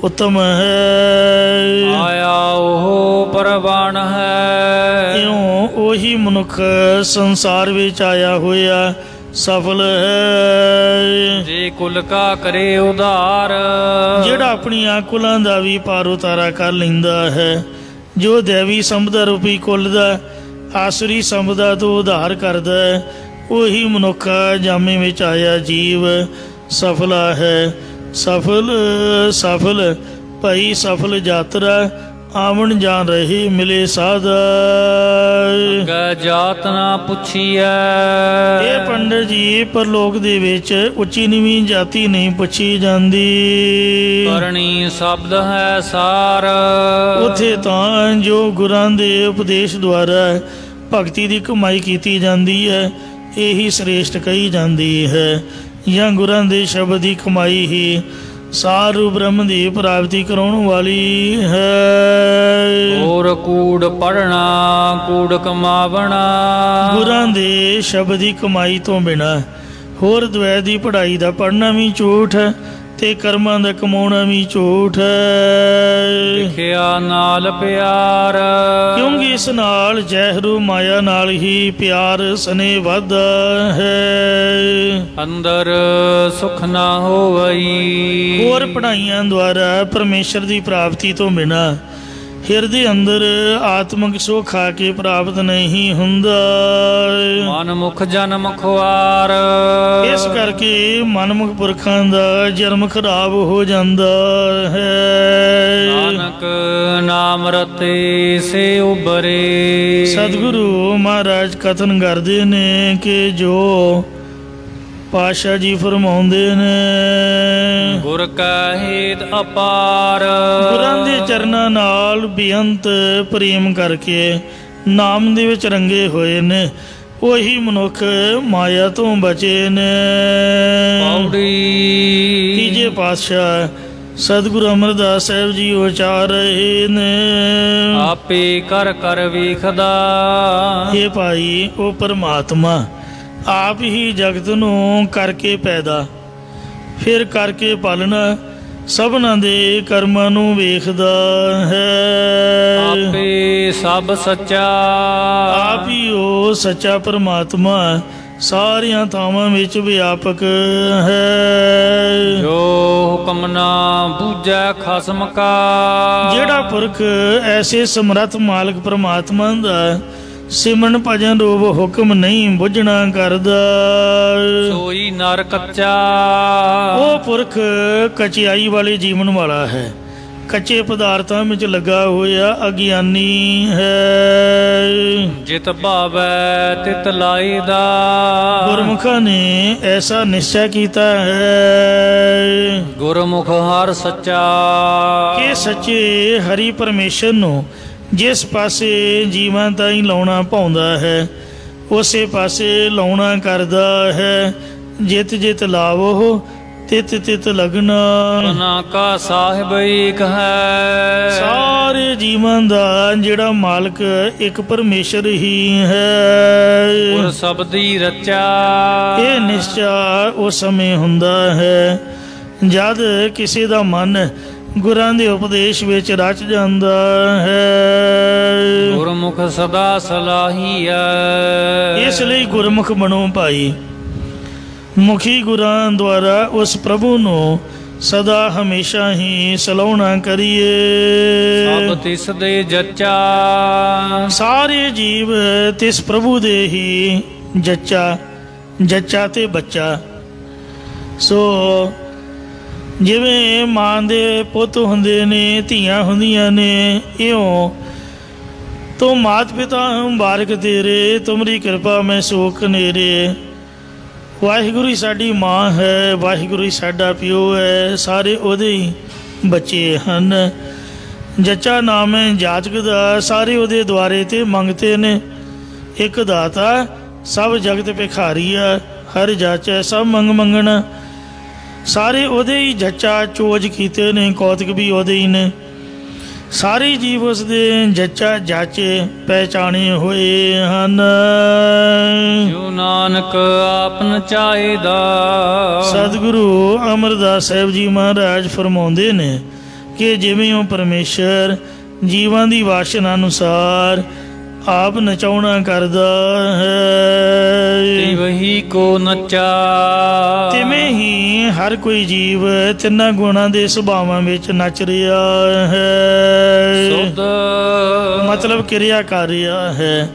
उत्तम है। आया ओह परवान है, इउं ਉਹੀ ਮਨੁੱਖ ਸੰਸਾਰ ਵਿੱਚ ਆਇਆ ਹੋਇਆ ਸਫਲ ਹੈ। ਜੇ ਕੁਲ ਕਾ ਕਰੇ ਉਧਾਰ, ਜਿਹੜਾ ਆਪਣੀਆਂ ਕੁਲਾਂ ਦਾ ਵੀ ਪਾਰ ਉਤਾਰਾ ਕਰ ਲੈਂਦਾ ਹੈ, ਜੋ ਦੇਵੀ ਸੰਪਦਾ ਰੂਪੀ ਕੁਲ ਦਾ ਆਸੁਰੀ ਸੰਪਦਾ ਤੋਂ ਉਧਾਰ ਕਰਦਾ ਹੈ, ਉਹੀ ਮਨੁੱਖ ਜਾਮੇ ਵਿੱਚ ਆਇਆ ਜੀਵ ਸਫਲਾ ਹੈ। ਸਫਲ ਸਫਲ ਭਾਈ ਸਫਲ ਯਾਤਰਾ ਆਵਣ ਜਾਣ ਰਹੇ ਮਿਲੇ ਸਾਧ। ਅੱਗੇ ਜਾਤ ਨਾ ਪੁੱਛੀਐ, ਇਹ ਪੰਡਤ ਜੀ ਪਰਲੋਕ ਦੇ ਵਿੱਚ ਉੱਚੀ ਨੀਵੀਂ ਜਾਤੀ ਨਹੀਂ ਪੁੱਛੀ ਜਾਂਦੀ। ਕਰਨੀ ਸ਼ਬਦ ਹੈ ਸਾਰ, ਉੱਥੇ ਤਾਂ ਜੋ ਗੁਰਾਂ ਦੇ ਉਪਦੇਸ਼ ਦੁਆਰਾ ਭਗਤੀ ਦੀ ਕਮਾਈ ਕੀਤੀ ਜਾਂਦੀ ਹੈ, ਇਹੀ ਸ੍ਰੇਸ਼ਟ ਕਹੀ ਜਾਂਦੀ ਹੈ। ਜਾਂ ਗੁਰਾਂ ਦੇ ਸ਼ਬਦ ਦੀ ਕਮਾਈ ਹੀ ਸਾਰੂ ਬ੍ਰਹਮ ਦੀ ਪ੍ਰਾਪਤੀ ਕਰਾਉਣ ਵਾਲੀ ਹੈ। ਹੋਰ ਕੂੜ ਪੜਨਾ ਕੂੜ ਕਮਾਵਣਾ, ਗੁਰਾਂ ਦੇ ਸ਼ਬਦ ਦੀ ਕਮਾਈ ਤੋਂ ਬਿਨਾਂ ਹੋਰ ਦਵੈਤ ਦੀ ਪੜ੍ਹਾਈ ਦਾ ਪੜ੍ਹਨਾ ਵੀ ਝੂਠ ਹੈ ਤੇ ਕਰਮਾਂ ਦਾ ਕਮਾਉਣਾ ਵੀ ਝੂਠ ਹੈ। ਲਿਖਿਆ ਨਾਲ ਪਿਆਰ, ਕਿਉਂਕਿ ਇਸ ਨਾਲ ਜ਼ਹਿਰੂ ਮਾਇਆ ਨਾਲ ਹੀ ਪਿਆਰ ਸਨੇਹ ਵੱਧਦਾ ਹੈ। ਅੰਦਰ ਸੁਖ ਨਾ ਹੋਵਈ, ਹੋਰ ਪੜ੍ਹਾਈਆਂ ਦੁਆਰਾ ਪਰਮੇਸ਼ਰ ਦੀ ਪ੍ਰਾਪਤੀ ਤੋਂ ਬਿਨਾਂ ਹਿਰਦੇ ਅੰਦਰ ਆਤਮਿਕ ਸੁਖ ਆ ਕੇ ਪ੍ਰਾਪਤ ਨਹੀਂ ਹੁੰਦਾ। ਮਨ ਮੁਖ ਜਨਮ ਖੁਆਰ, ਇਸ ਕਰਕੇ ਮਨਮੁਖ ਪੁਰਖਾਂ ਦਾ ਜਨਮ ਖਰਾਬ ਹੋ ਜਾਂਦਾ ਹੈ। ਨਾਨਕ ਨਾਮ ਰਤੇ ਸੇ ਉਬਰੇ, ਸਤਿਗੁਰੂ ਮਹਾਰਾਜ ਕਥਨ ਕਰਦੇ ਨੇ ਕਿ ਜੋ ਪਾਤਸ਼ਾਹ ਜੀ ਫਰਮਾਉਂਦੇ ਨੇ, ਗੁਰ ਕਾ ਹੇਤ ਅਪਾਰ, ਗੁਰਾਂ ਦੇ ਚਰਨਾਂ ਨਾਲ ਬੇਅੰਤ ਪ੍ਰੇਮ ਕਰਕੇ ਨਾਮ ਦੇ ਵਿੱਚ ਰੰਗੇ ਹੋਏ ਨੇ, ਉਹੀ ਮਨੁੱਖ ਮਾਇਆ ਤੋਂ ਬਚੇ ਨੇ। ਪੌੜੀ ਤੀਜੇ ਪਾਤਸ਼ਾਹ ਸਤਿਗੁਰੂ ਅਮਰਦਾਸ ਸਾਹਿਬ ਜੀ ਉਚਾਰ ਰਹੇ ਨੇ, ਆਪੇ ਕਰ ਕਰ ਵੇਖਦਾ, ਇਹ ਭਾਈ ਉਹ ਪਰਮਾਤਮਾ ਆਪ ਹੀ ਜਗਤ ਨੂੰ ਕਰਕੇ ਪੈਦਾ ਫਿਰ ਕਰਕੇ ਪਾਲਣਾ ਸਭਨਾਂ ਦੇ ਕਰਮਾਂ ਨੂੰ ਵੇਖਦਾ ਹੈ। ਆਪੇ ਸਭ ਸੱਚਾ, ਆਪ ਹੀ ਉਹ ਸੱਚਾ ਪਰਮਾਤਮਾ ਸਾਰੀਆਂ ਥਾਵਾਂ ਵਿੱਚ ਵਿਆਪਕ ਹੈ। ਜੋ ਹੁਕਮ ਨਾ ਬੂਝੈ ਖਸਮ ਕਾ, ਜਿਹੜਾ ਪੁਰਖ ਐਸੇ ਸਮਰੱਥ ਮਾਲਕ ਪਰਮਾਤਮਾ ਦਾ ਸਿਮਰਨ ਭਜਨ ਰੂਪ ਹੁਕਮ ਨਹੀਂ ਬੁੱਝਣਾ ਕਰਦਾ, ਸੋਈ ਨਰ ਕੱਚਾ, ਉਹ ਪੁਰਖ ਕਚਿਆਈ ਵਾਲੇ ਜੀਵਨ ਵਾਲਾ ਹੈ, ਕੱਚੇ ਪਦਾਰਥਾਂ ਵਿੱਚ ਲੱਗਾ ਹੋਇਆ ਅਗਿਆਨੀ ਹੈ। ਜਿਤ ਭਾਵੈ ਤਿਤ ਲਾਇਦਾ, ਗੁਰਮੁਖਾਂ ਨੇ ਐਸਾ ਨਿਸ਼ਚੈ ਕੀਤਾ ਹੈ ਗੁਰਮੁਖ ਹਰ ਸੱਚਾ, ਕਿ ਸੱਚੇ ਹਰੀ ਪਰਮੇਸ਼ਰ ਨੂੰ ਜਿਸ ਪਾਸੇ ਜੀਵਾਂ ਤਾਈਂ ਲਾਉਣਾ ਪਾਉਂਦਾ ਹੈ ਉਸੇ ਪਾਸੇ ਲਾਉਣਾ ਕਰਦਾ ਹੈ। ਜਿਤ ਜਿਤ ਲਾਵੋ ਤਿਤ ਤਿਤ ਲਗਨਾ, ਨਾ ਕਾ ਸਾਹਿਬ ਏਕ ਹੈ, ਸਾਰੇ ਜੀਵਾਂ ਦਾ ਜਿਹੜਾ ਮਾਲਕ ਇੱਕ ਪਰਮੇਸ਼ਰ ਹੀ ਹੈ। ਗੁਰ ਸ਼ਬਦੀ ਰਚਾ, ਇਹ ਨਿਸ਼ਚਾ ਉਸ ਸਮੇਂ ਹੁੰਦਾ ਹੈ ਜਦ ਕਿਸੇ ਦਾ ਮਨ ਗੁਰਾਂ ਦੇ ਉਪਦੇਸ਼ ਵਿੱਚ ਰਚ ਜਾਂਦਾ ਹੈ। ਗੁਰਮੁਖ ਸਦਾ ਸਲਾਹੀਐ, ਇਸ ਲਈ ਗੁਰਮੁਖ ਬਣੋ ਭਾਈ, ਮੁਖੀ ਗੁਰਾਂ ਦੁਆਰਾ ਉਸ ਪ੍ਰਭੂ ਨੂੰ ਸਦਾ ਹਮੇਸ਼ਾ ਹੀ ਸਲਾਹੁਣਾ ਕਰੀਏ। ਸਭ ਤਿਸ ਦੇ ਜੱਚਾ, ਸਾਰੇ ਜੀਵ ਤਿਸ ਪ੍ਰਭੂ ਦੇ ਹੀ ਜੱਚਾ ਤੇ ਬੱਚਾ। ਸੋ ਜਿਵੇਂ ਮਾਂ ਦੇ ਪੁੱਤ ਹੁੰਦੇ ਨੇ, ਧੀਆਂ ਹੁੰਦੀਆਂ ਨੇ, ਇਉਂ ਤੋ ਮਾਤ ਪਿਤਾ ਮੁਬਾਰਕ ਤੇਰੇ, ਤੁਮਰੀ ਕਿਰਪਾ ਮੈਂ ਸੋਖ ਨੇਰੇ। ਵਾਹਿਗੁਰੂ ਹੀ ਸਾਡੀ ਮਾਂ ਹੈ, ਵਾਹਿਗੁਰੂ ਹੀ ਸਾਡਾ ਪਿਓ ਹੈ, ਸਾਰੇ ਉਹਦੇ ਹੀ ਬੱਚੇ ਹਨ। ਜੱਚਾ ਨਾਮ ਹੈ ਜਾਚਕ ਦਾ, ਸਾਰੇ ਉਹਦੇ ਦੁਆਰੇ ਤੇ ਮੰਗਤੇ ਨੇ। ਇੱਕ ਦਾਤਾ ਸਭ ਜਗਤ ਭਿਖਾਰੀ ਆ, ਹਰ ਜਾਚੈ ਸਭ ਮੰਗਣਾ। ਸਾਰੇ ਉਹਦੇ ਹੀ ਜੱਚਾ ਚੋਜ ਕੀਤੇ ਨੇ, ਕੌਤਕ ਵੀ ਉਹਦੇ ਹੀ ਨੇ। ਸਾਰੇ ਜੀਵ ਉਸ ਦੇ ਜੱਚਾ ਜਾਚੇ ਪਹਿਚਾਣੇ ਹੋਏ ਹਨ। ਜੋ ਨਾਨਕ ਆਪਨ ਚਾਹੀਦਾ, ਸਤਿਗੁਰੂ ਅਮਰਦਾਸ ਸਾਹਿਬ ਜੀ ਮਹਾਰਾਜ ਫਰਮਾਉਂਦੇ ਨੇ ਕਿ ਜਿਵੇਂ ਉਹ ਪਰਮੇਸ਼ਰ ਜੀਵਾਂ ਦੀ ਵਾਸ਼ਨਾ ਅਨੁਸਾਰ ਆਪ ਨਚਾਉਣਾ ਕਰਦਾ ਹੈ। ਵਹੀ ਕੋ ਨਚਾ, ਤਿਵੇਂ ਹੀ ਹਰ ਕੋਈ ਜੀਵ ਤਿੰਨਾਂ ਗੁਣਾਂ ਦੇ ਸੁਭਾਵਾਂ ਵਿੱਚ ਨੱਚ ਰਿਹਾ ਹੈ, ਸੁਧ ਮਤਲਬ ਕਿਰਿਆ ਕਰ ਰਿਹਾ ਹੈ।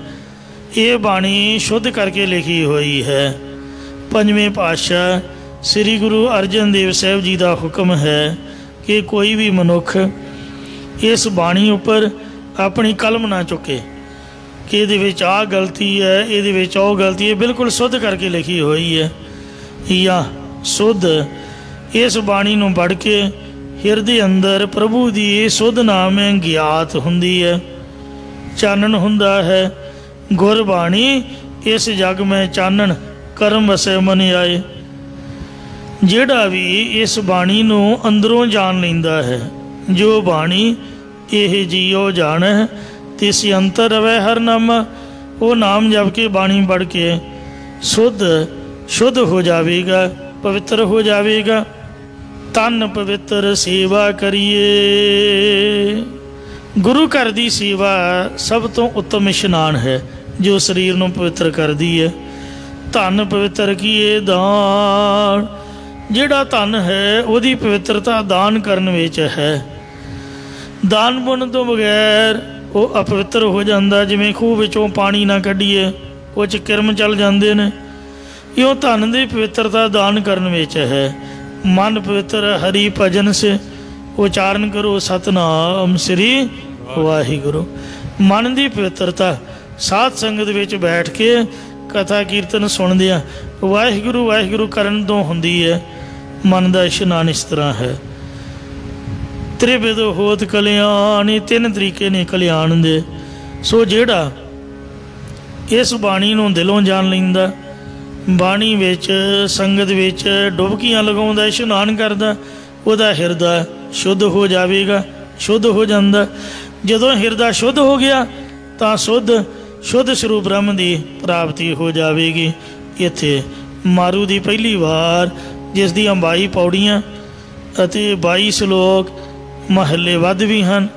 ਇਹ ਬਾਣੀ ਸ਼ੁੱਧ ਕਰਕੇ ਲਿਖੀ ਹੋਈ ਹੈ। ਪੰਜਵੇਂ ਪਾਤਸ਼ਾਹ ਸ੍ਰੀ ਗੁਰੂ ਅਰਜਨ ਦੇਵ ਸਾਹਿਬ ਜੀ ਦਾ ਹੁਕਮ ਹੈ ਕਿ ਕੋਈ ਵੀ ਮਨੁੱਖ ਇਸ ਬਾਣੀ ਉੱਪਰ ਆਪਣੀ ਕਲਮ ਨਾ ਚੁੱਕੇ ਕਿ ਇਹਦੇ ਵਿੱਚ ਆਹ ਗਲਤੀ ਹੈ, ਇਹਦੇ ਵਿੱਚ ਉਹ ਗਲਤੀ ਹੈ। ਬਿਲਕੁਲ ਸ਼ੁੱਧ ਕਰਕੇ ਲਿਖੀ ਹੋਈ ਹੈ। ਜਾਂ ਸ਼ੁੱਧ ਇਸ ਬਾਣੀ ਨੂੰ ਪੜ੍ਹ ਕੇ ਹਿਰਦੇ ਅੰਦਰ ਪ੍ਰਭੂ ਦੀ ਇਹ ਸ਼ੁੱਧ ਨਾਮ ਗਿਆਤ ਹੁੰਦੀ ਹੈ, ਚਾਨਣ ਹੁੰਦਾ ਹੈ। ਗੁਰਬਾਣੀ ਇਸ ਜਗ ਮੈਂ ਚਾਨਣ ਕਰਮ ਵਸੈ ਮਨ ਆਏ। ਜਿਹੜਾ ਵੀ ਇਸ ਬਾਣੀ ਨੂੰ ਅੰਦਰੋਂ ਜਾਣ ਲੈਂਦਾ ਹੈ, ਜੋ ਬਾਣੀ ਇਹ ਜੀਓ ਜਾਣੈ ਤਿਸ ਅੰਤਰ ਰਵੈ ਹਰ ਨਾਮਾ, ਉਹ ਨਾਮ ਜਪ ਕੇ ਬਾਣੀ ਪੜ੍ਹ ਕੇ ਸ਼ੁੱਧ ਹੋ ਜਾਵੇਗਾ, ਪਵਿੱਤਰ ਹੋ ਜਾਵੇਗਾ। ਤਨ ਪਵਿੱਤਰ ਸੇਵਾ ਕਰੀਏ। ਗੁਰੂ ਘਰ ਦੀ ਸੇਵਾ ਸਭ ਤੋਂ ਉੱਤਮ ਇਸ਼ਨਾਨ ਹੈ ਜੋ ਸਰੀਰ ਨੂੰ ਪਵਿੱਤਰ ਕਰਦੀ ਹੈ। ਧਨ ਪਵਿੱਤਰ ਕੀਏ ਦਾਨ, ਜਿਹੜਾ ਧਨ ਹੈ ਉਹਦੀ ਪਵਿੱਤਰਤਾ ਦਾਨ ਕਰਨ ਵਿੱਚ ਹੈ। ਦਾਨ ਪੁੰਨ ਤੋਂ ਬਗੈਰ ਉਹ ਅਪਵਿੱਤਰ ਹੋ ਜਾਂਦਾ। ਜਿਵੇਂ ਖੂਹ ਵਿੱਚੋਂ ਪਾਣੀ ਨਾ ਕੱਢੀਏ, ਉਹ 'ਚ ਕਿਰਮ ਚੱਲ ਜਾਂਦੇ ਨੇ। ਇਉਂ ਧਨ ਦੀ ਪਵਿੱਤਰਤਾ ਦਾਨ ਕਰਨ ਵਿੱਚ ਹੈ। ਮਨ ਪਵਿੱਤਰ ਹਰੀ ਭਜਨ ਸੇ, ਉਚਾਰਨ ਕਰੋ ਸਤਨਾਮ ਸ੍ਰੀ ਵਾਹਿਗੁਰੂ। ਮਨ ਦੀ ਪਵਿੱਤਰਤਾ ਸਾਧ ਸੰਗਤ ਵਿੱਚ ਬੈਠ ਕੇ ਕਥਾ ਕੀਰਤਨ ਸੁਣਦਿਆਂ ਵਾਹਿਗੁਰੂ ਵਾਹਿਗੁਰੂ ਕਰਨ ਤੋਂ ਹੁੰਦੀ ਹੈ। ਮਨ ਦਾ ਇਸ਼ਨਾਨ ਇਸ ਤਰ੍ਹਾਂ ਹੈ। ਤ੍ਰਿਵਿਧ ਹੋਤ ਕਲਿਆਣ, ਇਹ ਤਿੰਨ ਤਰੀਕੇ ਨੇ ਕਲਿਆਣ ਦੇ। ਸੋ ਜਿਹੜਾ ਇਸ ਬਾਣੀ ਨੂੰ ਦਿਲੋਂ ਜਾਣ ਲੈਂਦਾ, ਬਾਣੀ ਵਿੱਚ ਸੰਗਤ ਵਿੱਚ ਡੁਬਕੀਆਂ ਲਗਾਉਂਦਾ, ਇਸ਼ਨਾਨ ਕਰਦਾ, ਉਹਦਾ ਹਿਰਦਾ ਸ਼ੁੱਧ ਹੋ ਜਾਵੇਗਾ, ਸ਼ੁੱਧ ਹੋ ਜਾਂਦਾ। ਜਦੋਂ ਹਿਰਦਾ ਸ਼ੁੱਧ ਹੋ ਗਿਆ ਤਾਂ ਸ਼ੁੱਧ ਸਰੂਪ ਬ੍ਰਹਮ ਦੀ ਪ੍ਰਾਪਤੀ ਹੋ ਜਾਵੇਗੀ। ਇੱਥੇ ਮਾਰੂ ਦੀ ਪਹਿਲੀ ਵਾਰ, ਜਿਸ ਦੀਆਂ 22 ਪੌੜੀਆਂ ਅਤੇ 22 ਸ਼ਲੋਕ ਮਹੱਲੇ ਵੱਧ ਵੀ ਹਨ,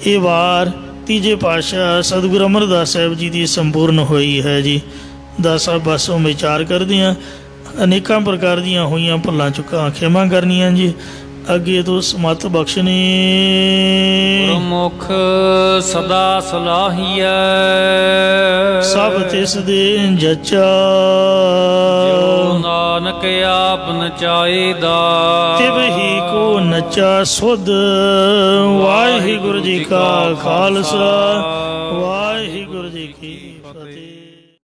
ਇਹ ਵਾਰ ਤੀਜੇ ਪਾਤਸ਼ਾਹ ਸਤਿਗੁਰੂ ਅਮਰਦਾਸ ਸਾਹਿਬ ਜੀ ਦੀ ਸੰਪੂਰਨ ਹੋਈ ਹੈ ਜੀ। ਦਾਸਾ ਬਸੋਂ ਵਿਚਾਰ ਕਰਦਿਆਂ ਅਨੇਕਾਂ ਪ੍ਰਕਾਰ ਦੀਆਂ ਹੋਈਆਂ ਭੁੱਲਾਂ ਚੁੱਕਾਂ ਖਿਮਾ ਕਰਨੀਆਂ ਜੀ। ਅੱਗੇ ਤੋਂ ਸਮਤ ਬਖਸ਼ਣੀ। ਗੁਰਮੁਖ ਸਦਾ ਸਲਾਹੀਐ, ਸਭ ਤਿਸ ਦੇ ਜਚਾ। ਜੋ ਨਾਨਕ ਆਪ ਨਚਾਏਦਾ, ਤਿਵਹੀ ਕੋ ਨਚਾ ਸੁਧ। ਵਾਹਿਗੁਰੂ ਜੀ ਕਾ ਖਾਲਸਾ।